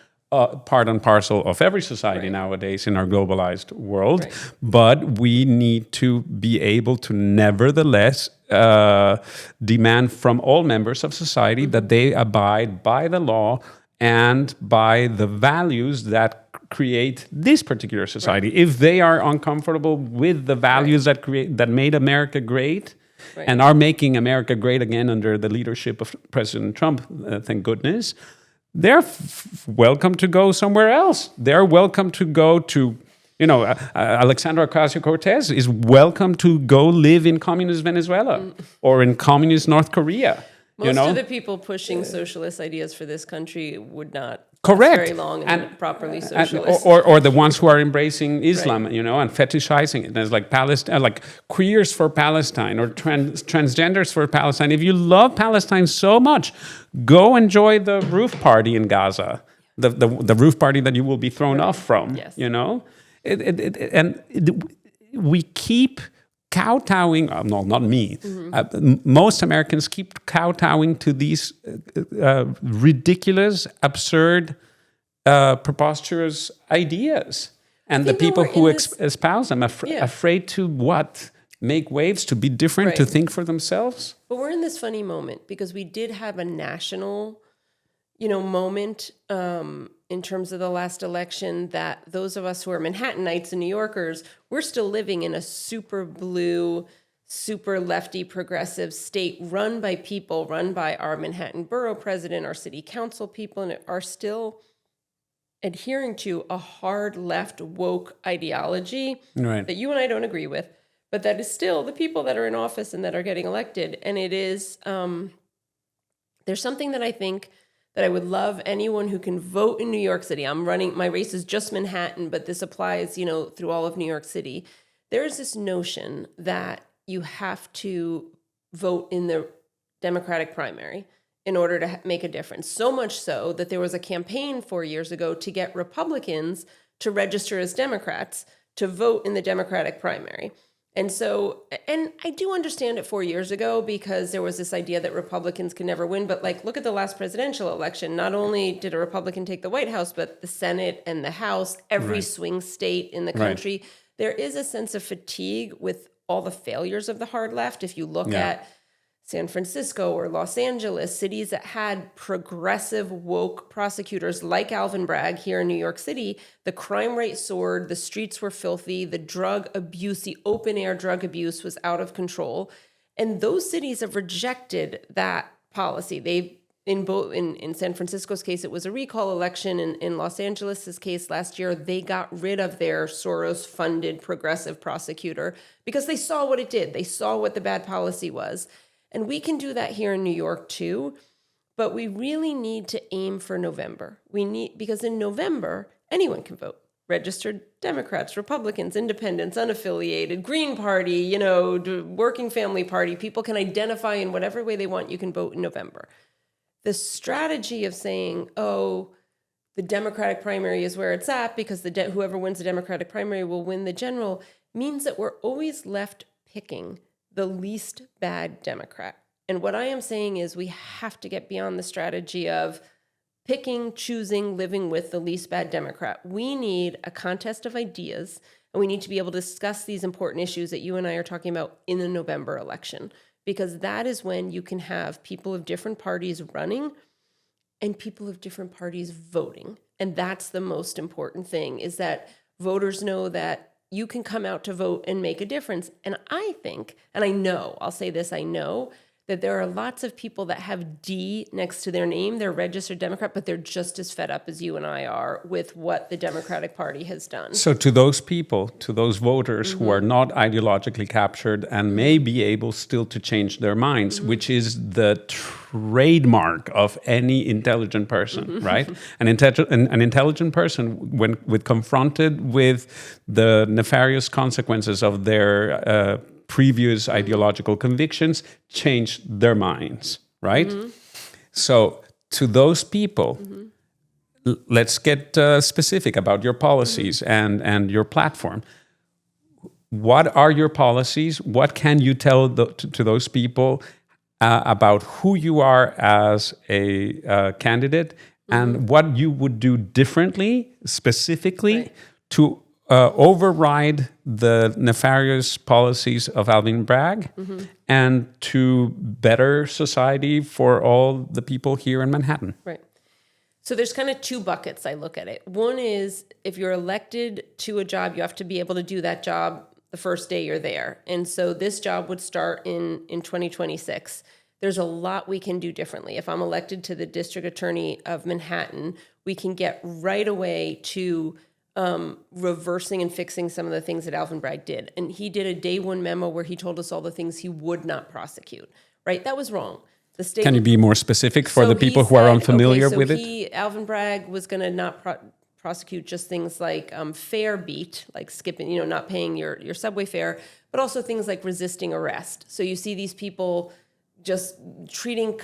and parcel of every society nowadays in our globalized world. But we need to be able to nevertheless demand from all members of society that they abide by the law and by the values that create this particular society. If they are uncomfortable with the values that made America great and are making America great again under the leadership of President Trump, thank goodness, they're welcome to go somewhere else. They're welcome to go to, Alexandra Ocasio-Cortez is welcome to go live in communist Venezuela or in communist North Korea. Most of the people pushing socialist ideas for this country would not last very long and properly socialist. Or the ones who are embracing Islam, and fetishizing it. There's Palestine, queers for Palestine or transgenders for Palestine. If you love Palestine so much, go enjoy the roof party in Gaza. the roof party that you will be thrown off from. Yes. You know, we keep kowtowing. No, not me. Most Americans keep kowtowing to these ridiculous, absurd, preposterous ideas, and the people who espouse them afraid to what? Make waves, to be different, to think for themselves. But we're in this funny moment because we did have a national, moment in terms of the last election that those of us who are Manhattanites and New Yorkers, we're still living in a super blue, super lefty progressive state run by people, run by our Manhattan borough president, our city council people, and are still adhering to a hard left woke ideology that you and I don't agree with. But that is still the people that are in office and that are getting elected. And it is, there's something that I think that I would love anyone who can vote in New York City. My race is just Manhattan, but this applies, through all of New York City. There is this notion that you have to vote in the Democratic primary in order to make a difference. So much so that there was a campaign 4 years ago to get Republicans to register as Democrats to vote in the Democratic primary. And I do understand it 4 years ago because there was this idea that Republicans can never win. But look at the last presidential election. Not only did a Republican take the White House, but the Senate and the House, every swing state in the country. There is a sense of fatigue with all the failures of the hard left. If you look at San Francisco or Los Angeles, cities that had progressive woke prosecutors like Alvin Bragg here in New York City, the crime rate soared, the streets were filthy, the drug abuse, the open air drug abuse was out of control. And those cities have rejected that policy. In San Francisco's case, it was a recall election. In Los Angeles' case last year, they got rid of their Soros-funded progressive prosecutor because they saw what it did. They saw what the bad policy was. And we can do that here in New York too, but we really need to aim for November. Because in November, anyone can vote. Registered Democrats, Republicans, Independents, unaffiliated, Green Party, Working Family Party. People can identify in whatever way they want. You can vote in November. The strategy of saying, the Democratic primary is where it's at because whoever wins the Democratic primary will win the general means that we're always left picking the least bad Democrat. And what I am saying is we have to get beyond the strategy of picking, choosing, living with the least bad Democrat. We need a contest of ideas, and we need to be able to discuss these important issues that you and I are talking about in the November election, because that is when you can have people of different parties running and people of different parties voting. And that's the most important thing, is that voters know that you can come out to vote and make a difference. And I think, and I know, I'll say this, I know that there are lots of people that have D next to their name. They're registered Democrat, but they're just as fed up as you and I are with what the Democratic Party has done. So to those people, to those voters who are not ideologically captured and may be able still to change their minds, which is the trademark of any intelligent person, right? An intelligent person, when confronted with the nefarious consequences of their previous ideological convictions, change their minds, right? So to those people, let's get specific about your policies and your platform. What are your policies? What can you tell to those people about who you are as a candidate and what you would do differently, specifically, to override the nefarious policies of Alvin Bragg and to better society for all the people here in Manhattan? Right. So there's kind of two buckets I look at it. One is if you're elected to a job, you have to be able to do that job the first day you're there. And so this job would start in 2026. There's a lot we can do differently. If I'm elected to the district attorney of Manhattan, we can get right away to reversing and fixing some of the things that Alvin Bragg did. And he did a day one memo where he told us all the things he would not prosecute, right? That was wrong. The state. Can you be more specific for the people who are unfamiliar with it? Alvin Bragg was going to not prosecute just things like fare beat, like skipping, not paying your subway fare, but also things like resisting arrest. So you see these people just treating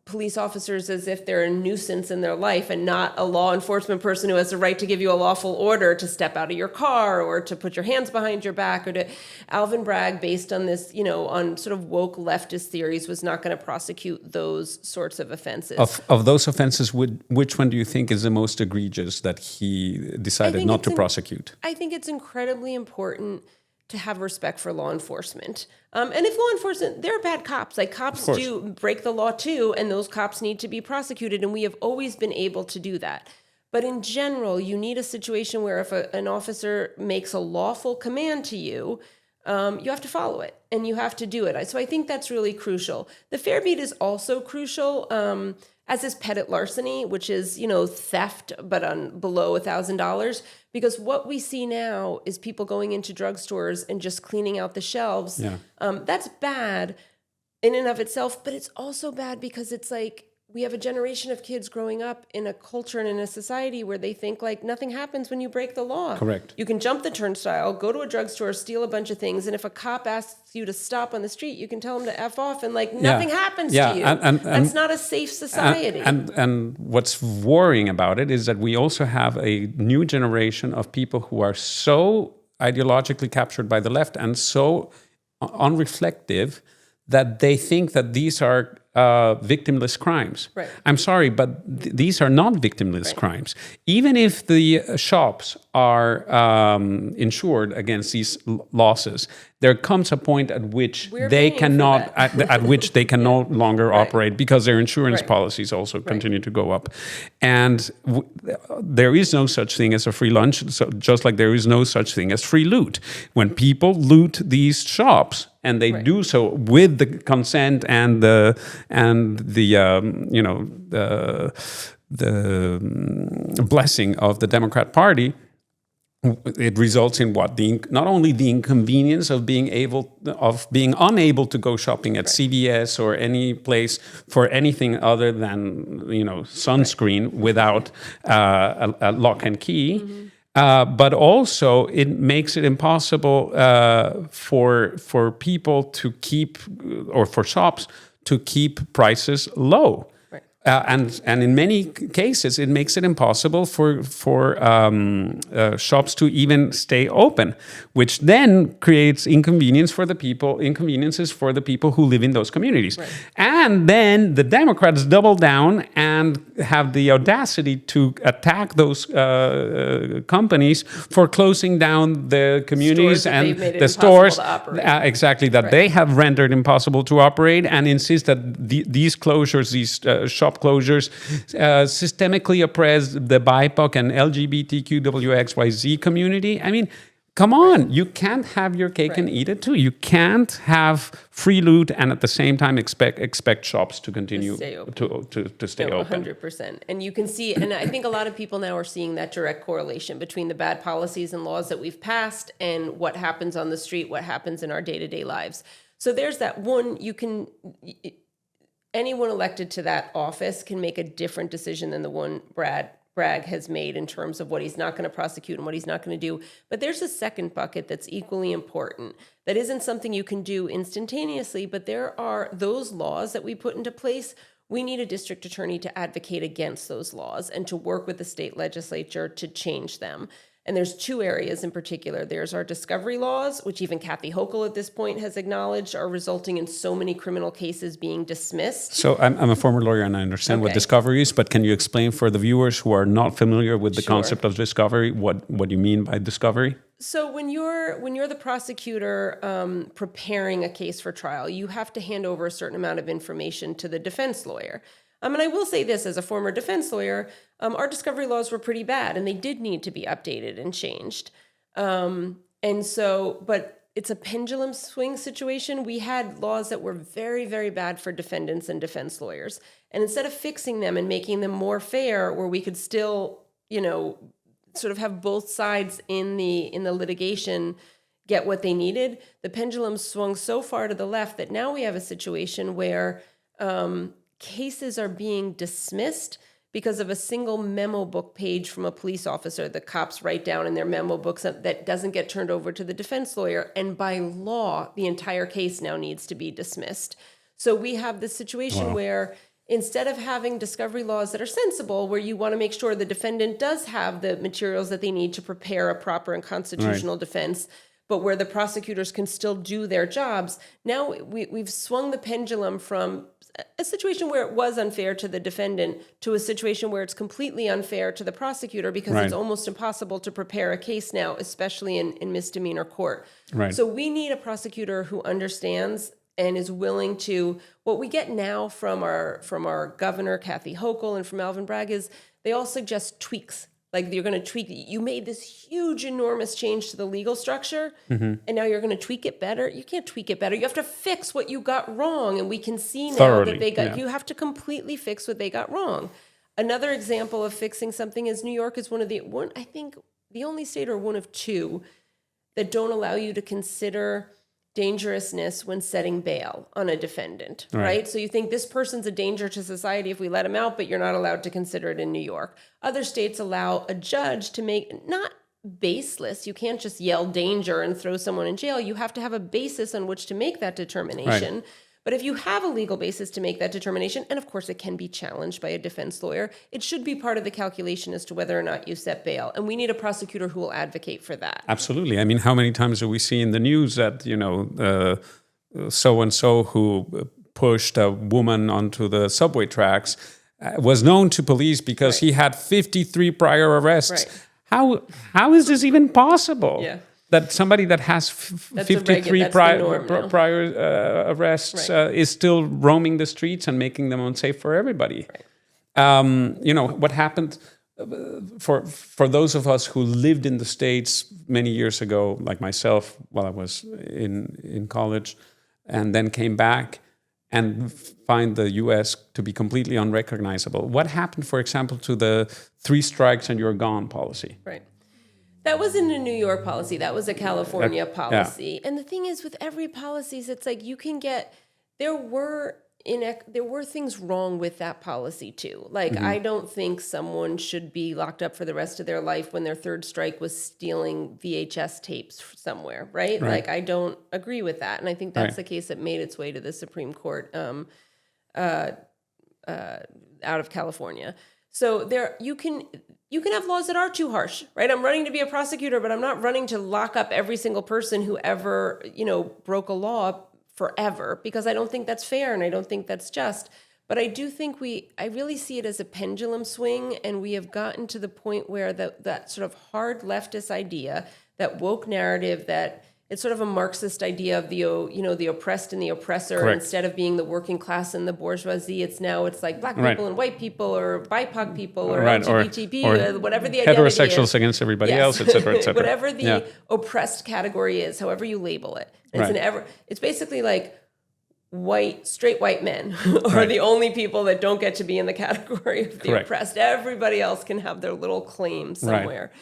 police officers as if they're a nuisance in their life and not a law enforcement person who has the right to give you a lawful order to step out of your car or to put your hands behind your back or to Alvin Bragg, based on this, on sort of woke leftist theories, was not going to prosecute those sorts of offenses. Of those offenses, which one do you think is the most egregious that he decided not to prosecute? I think it's incredibly important to have respect for law enforcement. And if law enforcement, they're bad cops. Like, cops do break the law too, and those cops need to be prosecuted, and we have always been able to do that. But in general, you need a situation where if an officer makes a lawful command to you, you have to follow it, and you have to do it. So I think that's really crucial. The fair beat is also crucial, as is petit larceny, which is, theft, but on below $1,000. Because what we see now is people going into drugstores and just cleaning out the shelves. Yeah. That's bad in and of itself, but it's also bad because it's like we have a generation of kids growing up in a culture and in a society where they think like nothing happens when you break the law. Correct. You can jump the turnstile, go to a drugstore, steal a bunch of things, and if a cop asks you to stop on the street, you can tell him to F off, and nothing happens to you. And that's not a safe society. And what's worrying about it is that we also have a new generation of people who are so ideologically captured by the left and so unreflective that they think that these are victimless crimes. Right. I'm sorry, but these are not victimless crimes. Even if the shops are insured against these losses, there comes a point at which they cannot, at which they can no longer operate because their insurance policies also continue to go up. And there is no such thing as a free lunch, so just like there is no such thing as free loot. When people loot these shops, and they do so with the consent and the blessing of the Democrat Party, it results in what? Not only the inconvenience of being unable to go shopping at CVS or any place for anything other than sunscreen without a lock and key. Mm-hmm. But also, it makes it impossible for people to keep, or for shops to keep prices low. Right. And in many cases, it makes it impossible for shops to even stay open, which then creates inconveniences for the people who live in those communities. Right. And then the Democrats double down and have the audacity to attack those companies for closing down the communities and the stores that they have rendered impossible to operate, and insist that these closures, these shop closures, systemically oppress the BIPOC and LGBTQWXYZ community. I mean, come on, you can't have your cake and eat it too. You can't have free loot and at the same time expect shops to continue to stay open. 100%. And you can see, and I think a lot of people now are seeing that direct correlation between the bad policies and laws that we've passed and what happens on the street, what happens in our day-to-day lives. So there's that one. Anyone elected to that office can make a different decision than the one Bragg has made in terms of what he's not going to prosecute and what he's not going to do. But there's a second bucket that's equally important. That isn't something you can do instantaneously, but there are those laws that we put into place. We need a district attorney to advocate against those laws and to work with the state legislature to change them. And there's two areas in particular. There's our discovery laws, which even Kathy Hochul at this point has acknowledged are resulting in so many criminal cases being dismissed. So I'm a former lawyer and I understand what discovery is, but can you explain for the viewers who are not familiar with the concept of discovery, what you mean by discovery? So when you're the prosecutor preparing a case for trial, you have to hand over a certain amount of information to the defense lawyer. And I will say this, as a former defense lawyer, our discovery laws were pretty bad, and they did need to be updated and changed. But it's a pendulum swing situation. We had laws that were very, very bad for defendants and defense lawyers. And instead of fixing them and making them more fair, where we could still, sort of have both sides in the litigation get what they needed, the pendulum swung so far to the left that now we have a situation where cases are being dismissed because of a single memo book page from a police officer the cops write down in their memo books that doesn't get turned over to the defense lawyer. And by law, the entire case now needs to be dismissed. So we have this situation where instead of having discovery laws that are sensible, where you want to make sure the defendant does have the materials that they need to prepare a proper and constitutional defense, but where the prosecutors can still do their jobs, now we've swung the pendulum from a situation where it was unfair to the defendant to a situation where it's completely unfair to the prosecutor because it's almost impossible to prepare a case now, especially in misdemeanor court. So we need a prosecutor who understands and is willing to, what we get now from our governor, Kathy Hochul, and from Alvin Bragg is they all suggest tweaks. Like you're going to tweak, you made this huge, enormous change to the legal structure, and now you're going to tweak it better. You can't tweak it better. You have to fix what you got wrong. And we can see now that they got, you have to completely fix what they got wrong. Another example of fixing something is New York is I think the only state or one of two that don't allow you to consider dangerousness when setting bail on a defendant, right? So you think this person's a danger to society if we let him out, but you're not allowed to consider it in New York. Other states allow a judge to make, not baseless, you can't just yell danger and throw someone in jail. You have to have a basis on which to make that determination. But if you have a legal basis to make that determination, and of course it can be challenged by a defense lawyer, it should be part of the calculation as to whether or not you set bail. And we need a prosecutor who will advocate for that. Absolutely. I mean, how many times do we see in the news that, so-and-so who pushed a woman onto the subway tracks was known to police because he had 53 prior arrests. How is this even possible? That somebody that has 53 prior arrests is still roaming the streets and making them unsafe for everybody. What happened for those of us who lived in the States many years ago, like myself, while I was in college, and then came back and find the U.S. to be completely unrecognizable. What happened, for example, to the 3 strikes and you're gone policy? That wasn't a New York policy. That was a California policy. And the thing is, with every policy, it's like you can get, there were things wrong with that policy too. Like, I don't think someone should be locked up for the rest of their life when their 3rd strike was stealing VHS tapes somewhere, right? Like, I don't agree with that. And I think that's the case that made its way to the Supreme Court out of California. So you can have laws that are too harsh, right? I'm running to be a prosecutor, but I'm not running to lock up every single person who ever, broke a law forever, because I don't think that's fair and I don't think that's just. But I do think I really see it as a pendulum swing, and we have gotten to the point where that sort of hard leftist idea, that woke narrative, that it's sort of a Marxist idea of the oppressed and the oppressor. Instead of being the working class and the bourgeoisie, it's like black people and white people, or BIPOC people, or LGBT, or whatever the identity is. Heterosexuals against everybody else, et cetera, et cetera. Whatever the oppressed category is, however you label it. It's basically like straight white men are the only people that don't get to be in the category of the oppressed. Everybody else can have their little claim somewhere.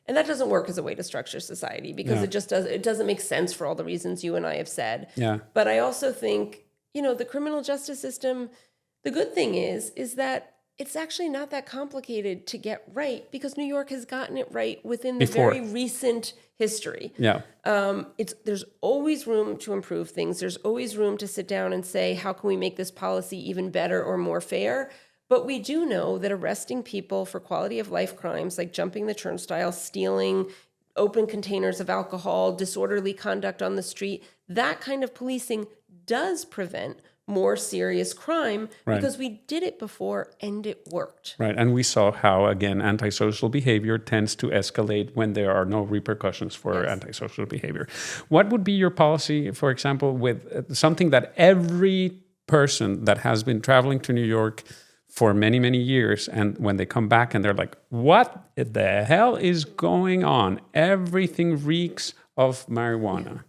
And that doesn't work as a way to structure society, because it doesn't make sense for all the reasons you and I have said. But I also think, the criminal justice system, the good thing is that it's actually not that complicated to get right, because New York has gotten it right within the very recent history. There's always room to improve things. There's always room to sit down and say, how can we make this policy even better or more fair? But we do know that arresting people for quality of life crimes, like jumping the turnstile, stealing open containers of alcohol, disorderly conduct on the street, that kind of policing does prevent more serious crime, because we did it before and it worked. And we saw how, again, antisocial behavior tends to escalate when there are no repercussions for antisocial behavior. What would be your policy, for example, with something that every person that has been traveling to New York for many, many years, and when they come back and they're like, what the hell is going on? Everything reeks of marijuana.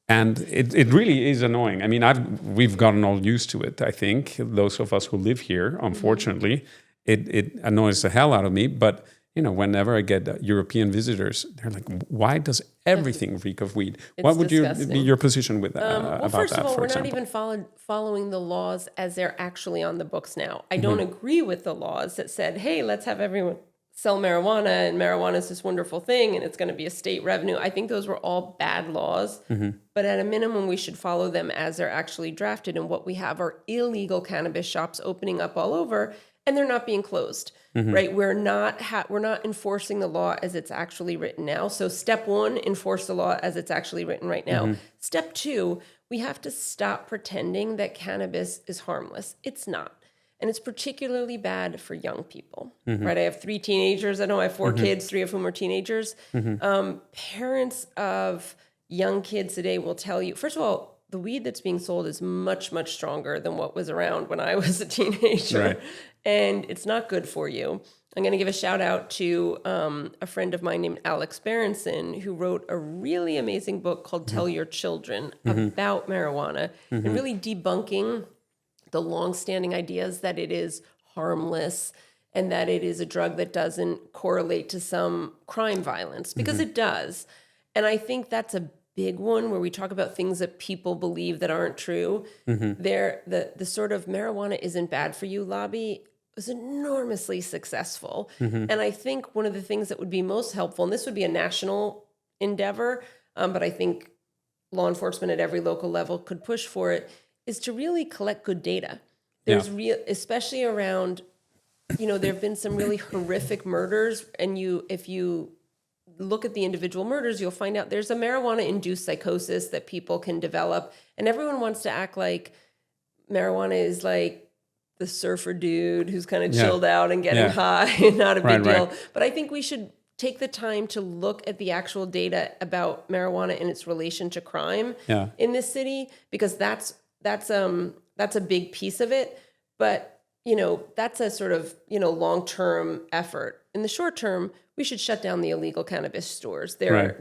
And it really is annoying. I mean, we've gotten all used to it, I think. Those of us who live here, unfortunately, it annoys the hell out of me. But, whenever I get European visitors, they're like, why does everything reek of weed? What would be your position with about that, first of all, for we're example? not even following the laws as they're actually on the books now. I don't agree with the laws that said, hey, let's have everyone sell marijuana, and marijuana is this wonderful thing and it's going to be a state revenue. I think those were all bad laws, but at a minimum, we should follow them as they're actually drafted. And what we have are illegal cannabis shops opening up all over, and they're not being closed, right? We're not enforcing the law as it's actually written now. So step one, enforce the law as it's actually written right now. Step two, we have to stop pretending that cannabis is harmless. It's not. And it's particularly bad for young people, right? I have 3 teenagers. I know I have 4 kids, 3 of whom are teenagers. Parents of young kids today will tell you, first of all, the weed that's being sold is much, much stronger than what was around when I was a teenager. Right. And it's not good for you. I'm going to give a shout out to a friend of mine named Alex Berenson, who wrote a really amazing book called Tell Your Children about marijuana and really debunking the longstanding ideas that it is harmless and that it is a drug that doesn't correlate to some crime violence, because it does. And I think that's a big one where we talk about things that people believe that aren't true. The sort of marijuana isn't bad for you lobby was enormously successful. And I think one of the things that would be most helpful, and this would be a national endeavor, but I think law enforcement at every local level could push for it, is to really collect good data. There's especially around, there have been some really horrific murders, and if you look at the individual murders, you'll find out there's a marijuana-induced psychosis that people can develop, and everyone wants to act like marijuana is like the surfer dude who's kind of chilled out and getting high and not a big deal. But I think we should take the time to look at the actual data about marijuana and its relation to crime in this city, because that's a big piece of it, but that's a sort of long-term effort. In the short term, we should shut down the illegal cannabis stores. They're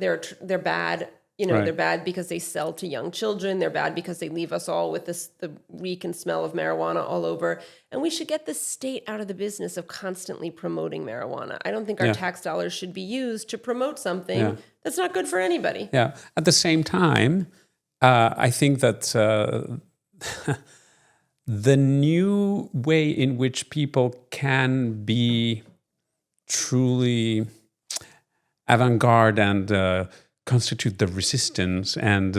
bad. They're bad because they sell to young children. They're bad because they leave us all with the reek and smell of marijuana all over. And we should get the state out of the business of constantly promoting marijuana. I don't think our tax dollars should be used to promote something that's not good for anybody. Yeah. At the same time, I think that the new way in which people can be truly avant-garde and constitute the resistance and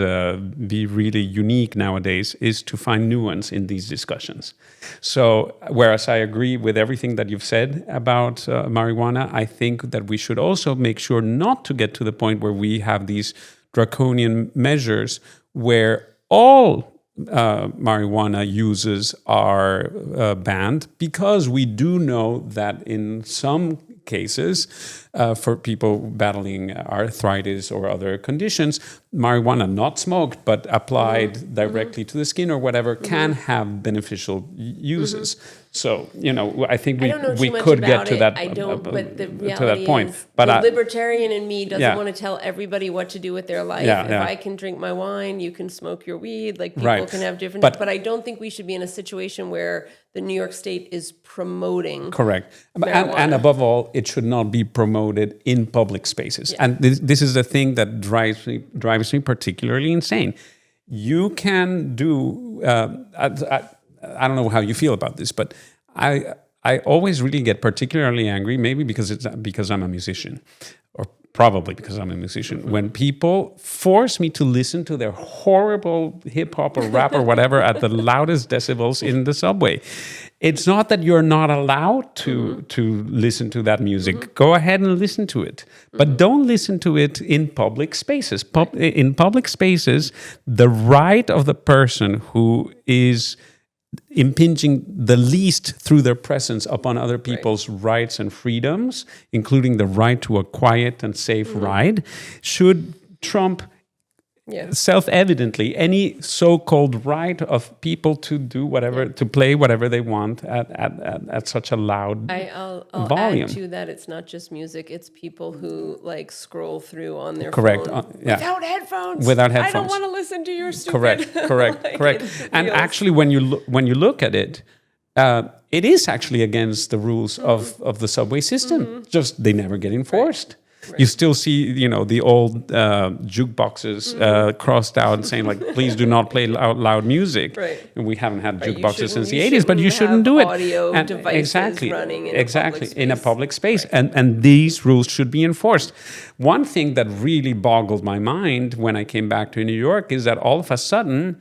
be really unique nowadays is to find nuance in these discussions. So whereas I agree with everything that you've said about marijuana, I think that we should also make sure not to get to the point where we have these draconian measures where all marijuana uses are banned, because we do know that in some cases, for people battling arthritis or other conditions, marijuana not smoked but applied directly to the skin or whatever can have beneficial uses. So, I think we could get to that. I don't, but the reality to that point. Is but the libertarian in me doesn't want to tell everybody what to do with their life. If I can drink my wine, you can smoke your weed. Like, people can have different. But I don't think we should be in a situation where the New York State is promoting. Correct. And above all, it should not be promoted in public spaces. And this is the thing that drives me particularly insane. You can do. I don't know how you feel about this, but I always really get particularly angry, maybe because I'm a musician, or probably because I'm a musician, when people force me to listen to their horrible hip hop or rap or whatever at the loudest decibels in the subway. It's not that you're not allowed to listen to that music. Go ahead and listen to it, but don't listen to it in public spaces. In public spaces, the right of the person who is impinging the least through their presence upon other people's rights and freedoms, including the right to a quiet and safe ride, should trump self-evidently any so-called right of people to do whatever, to play whatever they want at such a loud I'll volume. add to that, it's not just music, it's people who scroll through on their Correct. phone without headphones. Without headphones. I don't want to listen to your stupid. Correct. And actually, when you look at it, it is actually against the rules of the subway system. Just they never get enforced. You still see, the old jukeboxes crossed out saying like, please do not play loud music. Right. And we haven't had Right, jukeboxes since the 80s, but you shouldn't do it. Audio And devices running in a public space. in a public space. And these rules should be enforced. One thing that really boggled my mind when I came back to New York is that all of a sudden,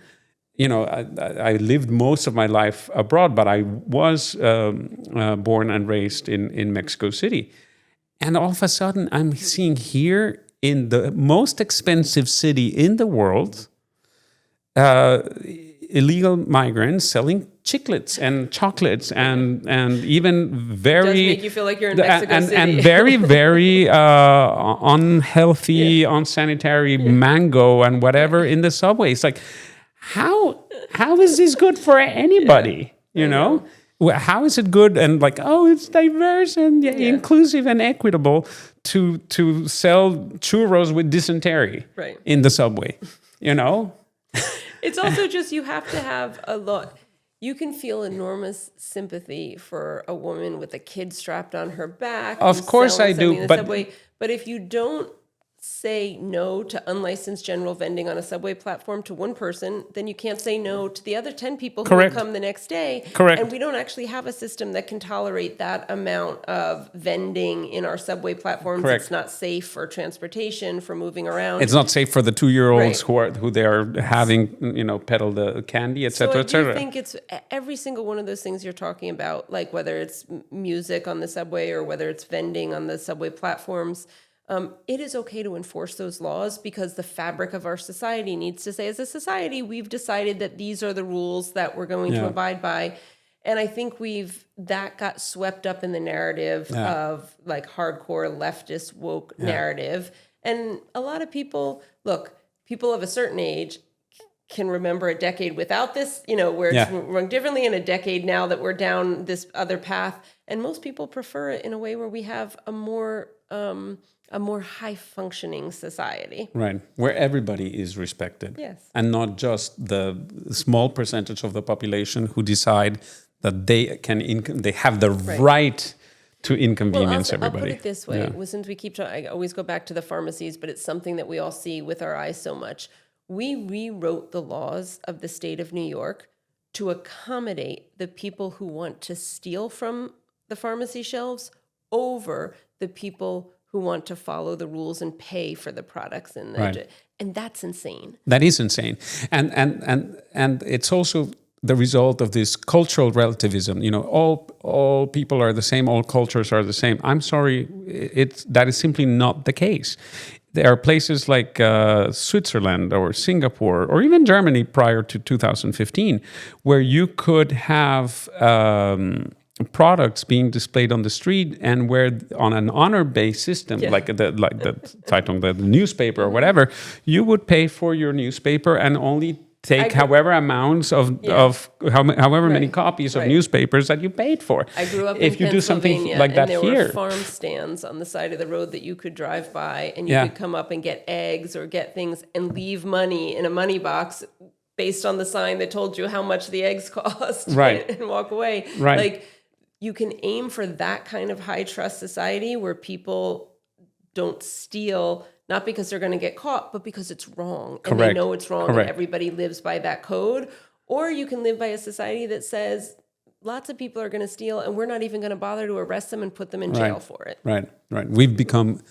I lived most of my life abroad, but I was born and raised in Mexico City. And all of a sudden, I'm seeing here in the most expensive city in the world, illegal migrants selling chiclets and chocolates and even very... It does make you feel like you're in Mexico City. And very, very unhealthy, unsanitary mango and whatever in the subway. It's like, how is this good for anybody, you know? How is it good and like, it's diverse and inclusive and equitable to sell churros with dysentery in the subway, It's also just, you have to have a lot. You can feel enormous sympathy for a woman with a kid strapped on her back. Of course I do, but if you don't say no to unlicensed general vending on a subway platform to one person, then you can't say no to the other 10 people who will come the next day. Correct. And we don't actually have a system that can tolerate that amount of vending in our subway platforms. Correct. It's not safe for transportation, for moving around. It's not safe for the 2-year-olds who they are having, peddle the candy, et cetera, et cetera. I think it's every single one of those things you're talking about, like whether it's music on the subway or whether it's vending on the subway platforms. It is okay to enforce those laws because the fabric of our society needs to say, as a society, we've decided that these are the rules that we're going to abide by. And I think that got swept up in the narrative of like hardcore leftist woke narrative. And a lot of people of a certain age can remember a decade without this, where it's run differently, in a decade now that we're down this other path. And most people prefer it in a way where we have a more high-functioning society. Right, where everybody is respected. Yes. And not just the small percentage of the population who decide that they have the right to inconvenience everybody. I'll put it this way. Since we keep I always go back to the pharmacies, but it's something that we all see with our eyes so much. We rewrote the laws of the state of New York to accommodate the people who want to steal from the pharmacy shelves over the people who want to follow the rules and pay for the products and and that's insane. That is insane, and it's also the result of this cultural relativism. All people are the same, all cultures are the same. I'm sorry, that is simply not the case. There are places like Switzerland or Singapore or even Germany prior to 2015 where you could have products being displayed on the street, and where on an honor-based system, like the Zeitung, the newspaper or whatever, you would pay for your newspaper and only take however amounts of however many copies of newspapers that you paid for. I grew up if in you do something like that there here. Were farm stands on the side of the road that you could drive by, and you could come up and get eggs or get things and leave money in a money box based on the sign that told you how much the eggs cost, and walk away. Right. Like, you can aim for that kind of high trust society where people don't steal, not because they're going to get caught, but because it's wrong. And they know it's wrong, and everybody lives by that code. Or you can live by a society that says lots of people are going to steal, and we're not even going to bother to arrest them and put them in jail for it. Right. We've become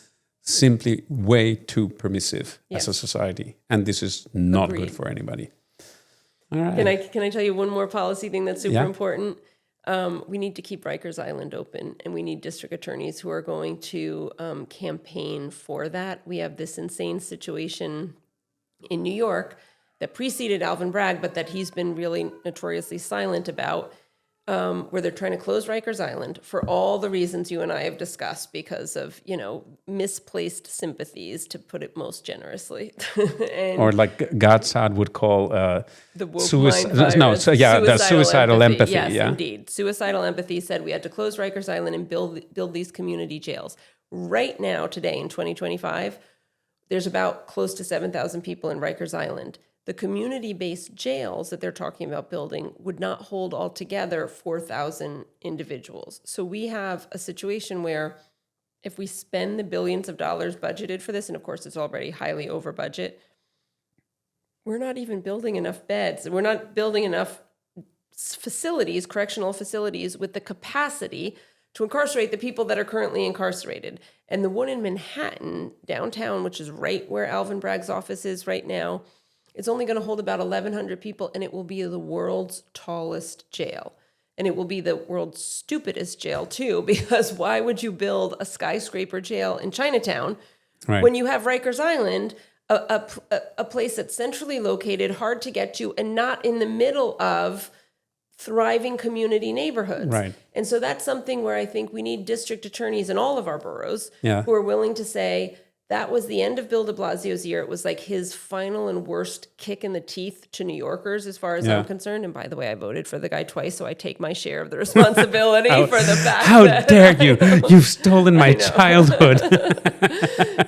simply way too permissive as a society, and this is not good for anybody. All right. Can I tell you one more policy thing that's super important? We need to keep Rikers Island open, and we need district attorneys who are going to campaign for that. We have this insane situation in New York that preceded Alvin Bragg, but that he's been really notoriously silent about, where they're trying to close Rikers Island for all the reasons you and I have discussed, because of, misplaced sympathies, to put it most generously. Or like Gad would call the the suicidal empathy. Yes, indeed. Suicidal empathy said we had to close Rikers Island and build these community jails. Right now, today in 2025, there's about close to 7,000 people in Rikers Island. The community-based jails that they're talking about building would not hold altogether 4,000 individuals. So we have a situation where if we spend the billions of dollars budgeted for this, and of course it's already highly over budget, we're not even building enough beds. We're not building enough facilities, correctional facilities, with the capacity to incarcerate the people that are currently incarcerated. And the one in Manhattan, downtown, which is right where Alvin Bragg's office is right now, it's only going to hold about 1,100 people, and it will be the world's tallest jail. And it will be the world's stupidest jail, too, because why would you build a skyscraper jail in Chinatown when you have Rikers Island, a place that's centrally located, hard to get to, and not in the middle of thriving community neighborhoods? Right. And so that's something where I think we need district attorneys in all of our boroughs who are willing to say, that was the end of Bill de Blasio's year. It was like his final and worst kick in the teeth to New Yorkers, as far as I'm concerned. And by the way, I voted for the guy twice, so I take my share of the responsibility for the fact how that... dare you? You've stolen my childhood.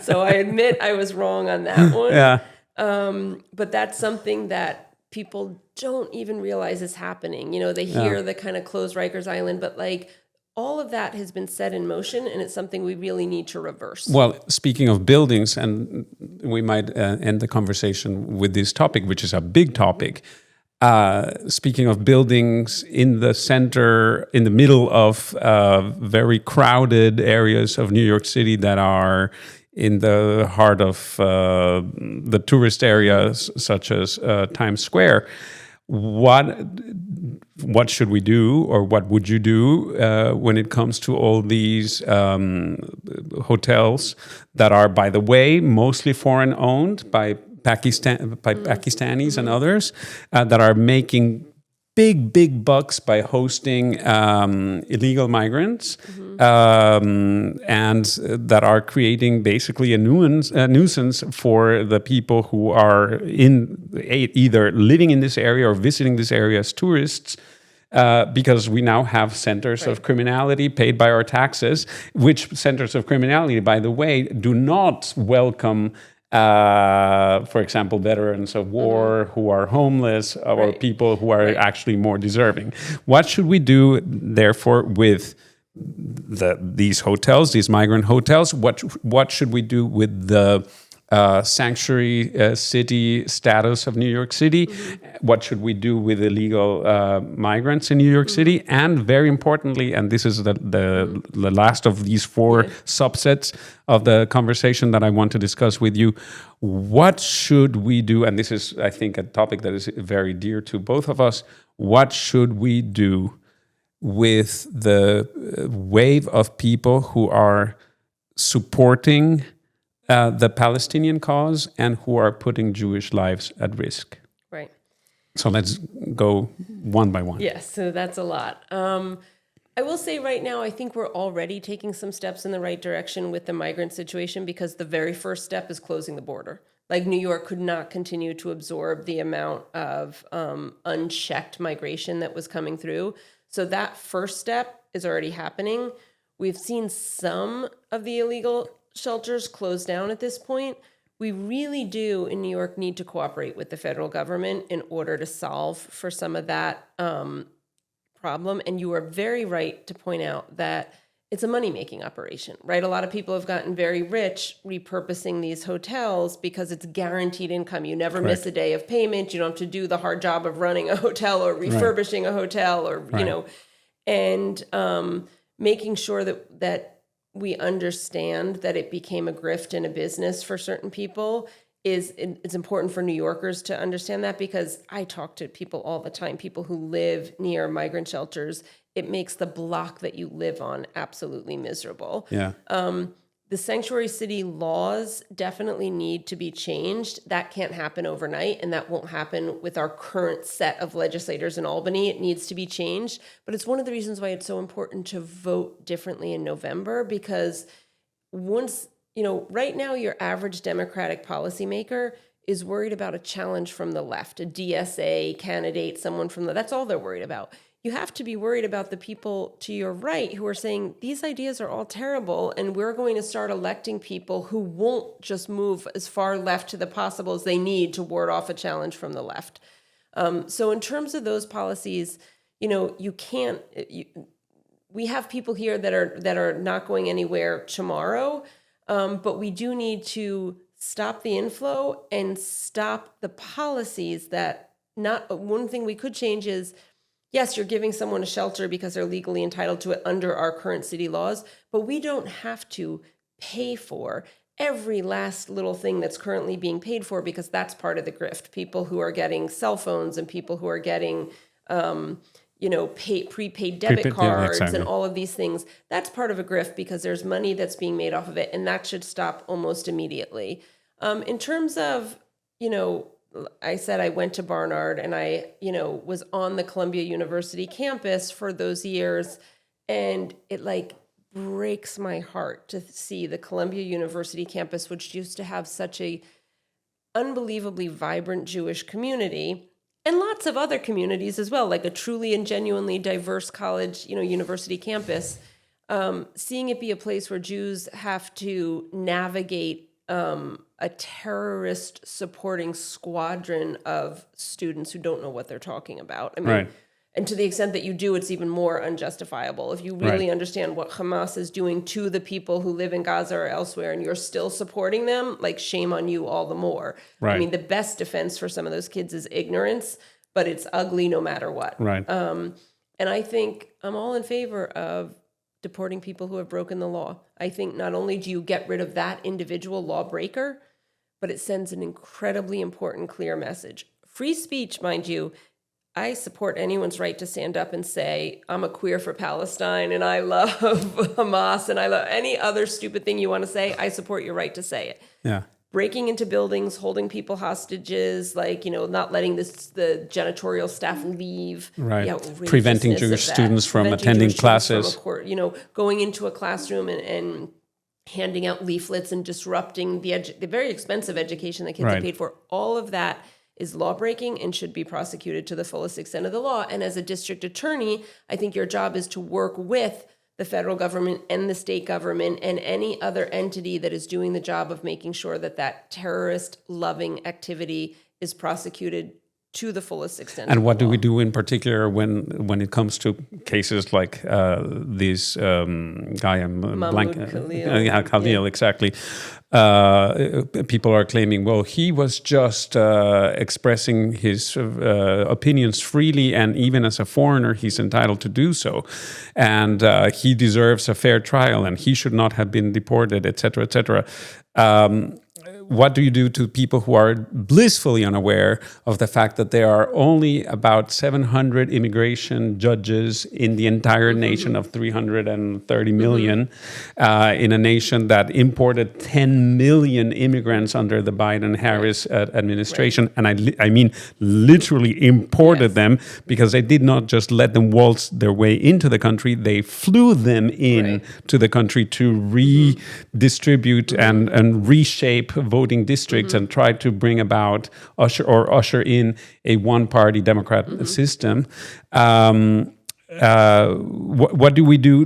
So I admit I was wrong on that one. Yeah. But that's something that people don't even realize is happening. You know, they hear the kind of close Rikers Island, but like... all of that has been set in motion, and it's something we really need to reverse. Well, speaking of buildings, and we might end the conversation with this topic, which is a big topic. Speaking of buildings in the center, in the middle of very crowded areas of New York City that are in the heart of the tourist areas, such as Times Square, what should we do, or what would you do when it comes to all these hotels that are, by the way, mostly foreign owned by Pakistanis and others that are making big bucks by hosting illegal migrants and that are creating basically a nuisance for the people who are either living in this area or visiting this area as tourists. Because we now have centers of criminality paid by our taxes, which centers of criminality, by the way, do not welcome for example, veterans of war who are homeless or people who are actually more deserving. What should we do, therefore, with these hotels, these migrant hotels? What should we do with the sanctuary city status of New York City? What should we do with illegal migrants in New York City? And very importantly, and this is the last of these four subsets of the conversation that I want to discuss with you, what should we do? And this is, I think, a topic that is very dear to both of us. What should we do with the wave of people who are supporting the Palestinian cause and who are putting Jewish lives at risk? Right. So let's go one by one. Yes, so that's a lot. I will say right now, I think we're already taking some steps in the right direction with the migrant situation, because the very first step is closing the border. Like, New York could not continue to absorb the amount of unchecked migration that was coming through. So that first step is already happening. We've seen some of the illegal shelters close down at this point. We really do in New York need to cooperate with the federal government in order to solve for some of that problem. And you are very right to point out that it's a money-making operation, right? A lot of people have gotten very rich repurposing these hotels because it's guaranteed income. You never miss a day of payment. You don't have to do the hard job of running a hotel or refurbishing a hotel, or you know, and making sure that we understand that it became a grift and a business for certain people it's important for New Yorkers to understand that, because I talk to people all the time, people who live near migrant shelters. It makes the block that you live on absolutely miserable. Yeah. The sanctuary city laws definitely need to be changed. That can't happen overnight, and that won't happen with our current set of legislators in Albany. It needs to be changed. But it's one of the reasons why it's so important to vote differently in November, because once, you know, right now your average Democratic policymaker is worried about a challenge from the left, a DSA candidate, someone from that's all they're worried about. You have to be worried about the people to your right who are saying, these ideas are all terrible, and we're going to start electing people who won't just move as far left to the possible as they need to ward off a challenge from the left. So in terms of those policies, you know, you can't... we have people here that are not going anywhere tomorrow, but we do need to stop the inflow and stop the policies that one thing we could change is, yes, you're giving someone a shelter because they're legally entitled to it under our current city laws, but we don't have to pay for every last little thing that's currently being paid for, because that's part of the grift. People who are getting cell phones and people who are getting, prepaid debit cards exactly. and all of these things, that's part of a grift because there's money that's being made off of it, and that should stop almost immediately. In terms of, I said I went to Barnard and I, was on the Columbia University campus for those years, and it breaks my heart to see the Columbia University campus, which used to have such a unbelievably vibrant Jewish community, and lots of other communities as well, like a truly and genuinely diverse college, university campus, seeing it be a place where Jews have to navigate a terrorist supporting squadron of students who don't know what they're talking about. I mean, Right. And to the extent that you do, it's even more unjustifiable. If you really understand what Hamas is doing to the people who live in Gaza or elsewhere, and you're still supporting them, shame on you all the more. Right. I mean, the best defense for some of those kids is ignorance, but it's ugly no matter what. Right. And I think I'm all in favor of deporting people who have broken the law. I think not only do you get rid of that individual lawbreaker, but it sends an incredibly important, clear message. Free speech, mind you, I support anyone's right to stand up and say, I'm a queer for Palestine and I love Hamas and I love any other stupid thing you want to say. I support your right to say it. Yeah. Breaking into buildings, holding people hostages, not letting the janitorial staff leave. Right. The outrageousness Preventing of Jewish that. students from Preventing attending Jewish students classes. from going into a classroom and handing out leaflets and disrupting the very expensive education that kids have paid for. All of that is lawbreaking and should be prosecuted to the fullest extent of the law. And as a district attorney, I think your job is to work with the federal government and the state government and any other entity that is doing the job of making sure that terrorist-loving activity is prosecuted to the fullest extent. And what do we do in particular when it comes to cases like this guy, I'm blank, Khalil, exactly. People are claiming, well, he was just expressing his opinions freely, and even as a foreigner, he's entitled to do so, and he deserves a fair trial, and he should not have been deported, etc., etc. What do you do to people who are blissfully unaware of the fact that there are only about 700 immigration judges in the entire nation of 330 million, in a nation that imported 10 million immigrants under the Biden-Harris administration? And I mean literally imported them, because they did not just let them waltz their way into the country, they flew them in to the country to redistribute and reshape voting districts and try to bring about usher in a one-party Democrat system. What do we do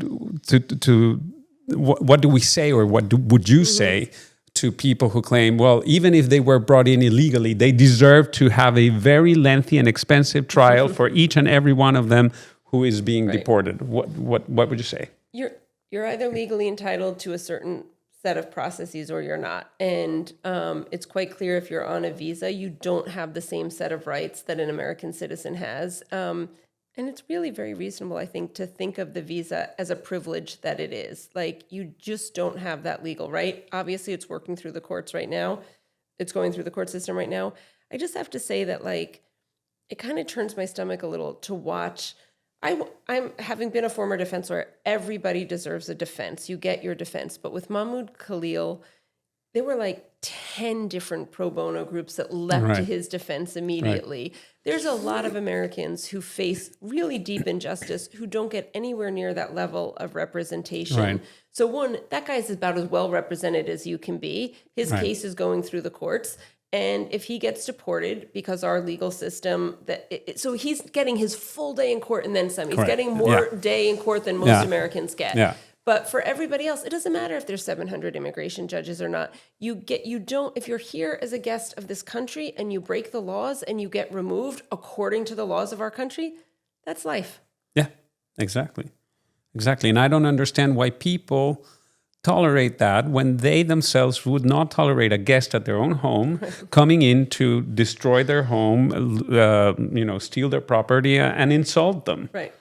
what do we say, or would you say to people who claim, well, even if they were brought in illegally, they deserve to have a very lengthy and expensive trial for each and every one of them who is being deported? What would you say? You're either legally entitled to a certain set of processes or you're not. And it's quite clear if you're on a visa, you don't have the same set of rights that an American citizen has. And it's really very reasonable, I think, to think of the visa as a privilege that it is. You just don't have that legal right. Obviously, it's working through the courts right now. It's going through the court system right now. I just have to say that, it kind of turns my stomach a little to watch. I'm having been a former defense lawyer, everybody deserves a defense. You get your defense. But with Mahmoud Khalil, there were 10 different pro bono groups that leapt to his defense immediately. There's a lot of Americans who face really deep injustice who don't get anywhere near that level of representation. So one, that guy's about as well represented as you can be. His case is going through the courts. And if he gets deported, because our legal system, so he's getting his full day in court and then some. He's getting more day in court than most Americans get. But for everybody else, it doesn't matter if there's 700 immigration judges or not. If you're here as a guest of this country and you break the laws and you get removed according to the laws of our country, that's life. Yeah, exactly. Exactly. And I don't understand why people tolerate that when they themselves would not tolerate a guest at their own home coming in to destroy their home, steal their property and insult them. Right.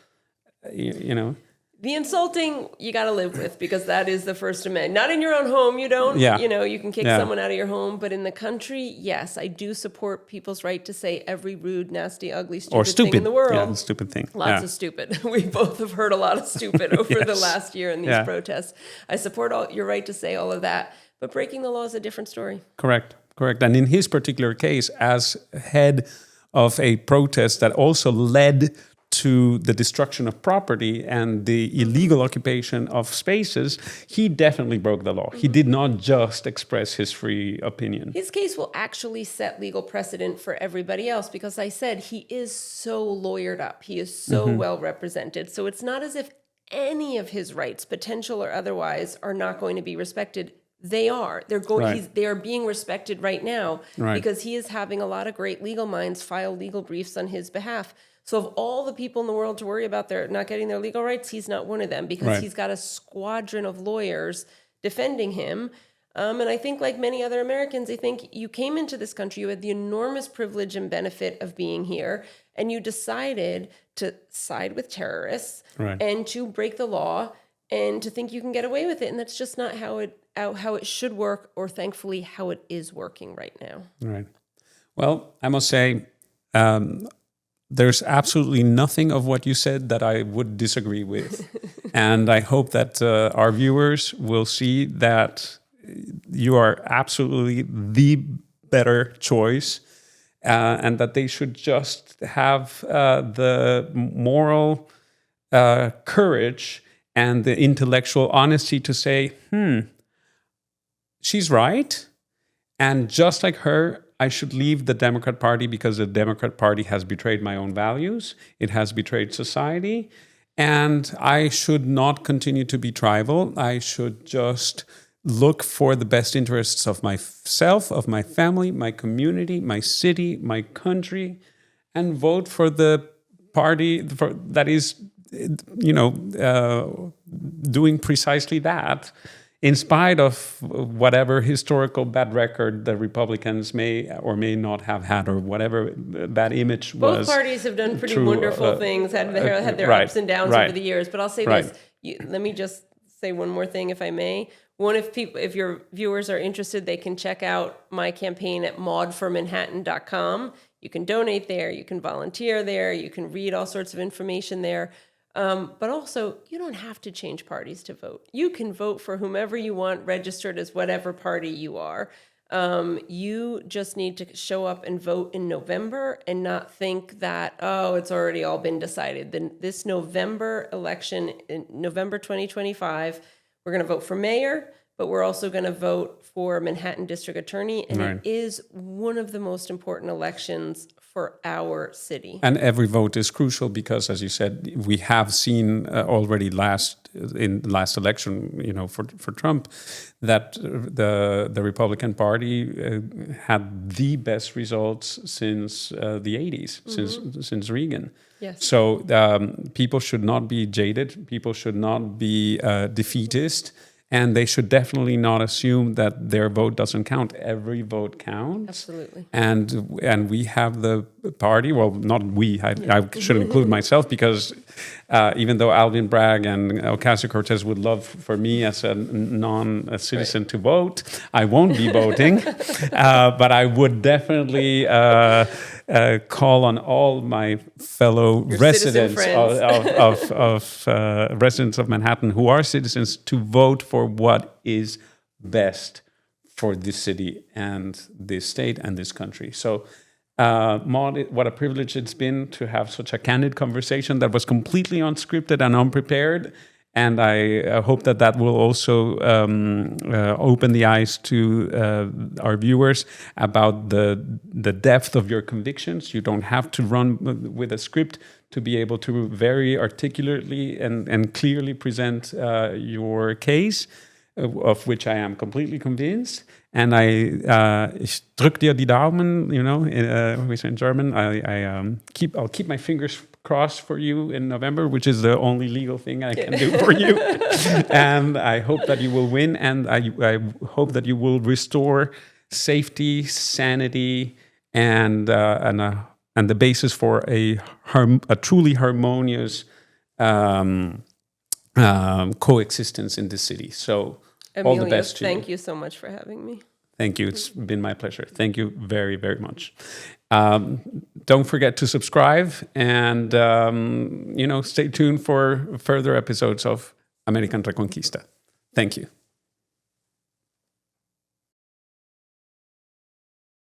You know. The insulting you got to live with, because that is the First Amendment. Not in your own home, you don't. Yeah. You can kick someone out of your home, but in the country, yes, I do support people's right to say every rude, nasty, ugly, stupid thing in the world. Yeah, stupid thing. Lots of stupid. We both have heard a lot of stupid over the last year in these protests. I support your right to say all of that, but breaking the law is a different story. Correct. And in his particular case, as head of a protest that also led to the destruction of property and the illegal occupation of spaces, he definitely broke the law. He did not just express his free opinion. His case will actually set legal precedent for everybody else, because I said he is so lawyered up. He is so well represented. So it's not as if any of his rights, potential or otherwise, are not going to be respected. They are. They are being respected right now because he is having a lot of great legal minds file legal briefs on his behalf. So of all the people in the world to worry about their not getting their legal rights, he's not one of them, because he's got a squadron of lawyers defending him. And I think, like many other Americans, I think you came into this country, you had the enormous privilege and benefit of being here, and you decided to side with terrorists and to break the law and to think you can get away with it. And that's just not how it should work, or thankfully how it is working right now. Right. Well, I must say, there's absolutely nothing of what you said that I would disagree with. And I hope that our viewers will see that you are absolutely the better choice, and that they should just have the moral courage and the intellectual honesty to say, she's right. And just like her, I should leave the Democrat Party because the Democrat Party has betrayed my own values. It has betrayed society. And I should not continue to be tribal. I should just look for the best interests of myself, of my family, my community, my city, my country, and vote for the party that is, doing precisely that, in spite of whatever historical bad record the Republicans may or may not have had, or whatever bad image was. Both parties have done pretty wonderful things, had their ups and downs over the years. But I'll say this, let me just say one more thing, if I may. One, if your viewers are interested, they can check out my campaign at maudformanhattan.com. You can donate there, you can volunteer there, you can read all sorts of information there. But also, you don't have to change parties to vote. You can vote for whomever you want, registered as whatever party you are. You just need to show up and vote in November and not think that, it's already all been decided. Then this November election, in November 2025, we're going to vote for mayor, but we're also going to vote for Manhattan District Attorney. And it is one of the most important elections for our city. And every vote is crucial because, as you said, we have seen already in the last election, for Trump, that the Republican Party had the best results since the 80s, since Reagan. Yes. So people should not be jaded. People should not be defeatist. And they should definitely not assume that their vote doesn't count. Every vote counts. Absolutely. And we have the party. Well, not we. I should include myself, because even though Alvin Bragg and Ocasio-Cortez would love for me as a non-citizen to vote, I won't be voting. But I would definitely call on all my fellow residents residents of Manhattan who are citizens to vote for what is best for this city and this state and this country. So, Maud, what a privilege it's been to have such a candid conversation that was completely unscripted and unprepared. And I hope that will also open the eyes to our viewers about the depth of your convictions. You don't have to run with a script to be able to very articulately and clearly present your case, of which I am completely convinced. And ich drück dir die Daumen, we say in German. I'll keep my fingers crossed for you in November, which is the only legal thing I can do for you. And I hope that you will win, and I hope that you will restore safety, sanity, and the basis for a truly harmonious coexistence in this city. So all the best to you. Thank you so much for having me. Thank you. It's been my pleasure. Thank you very, very much. Don't forget to subscribe, and stay tuned for further episodes of American Reconquista. Thank you.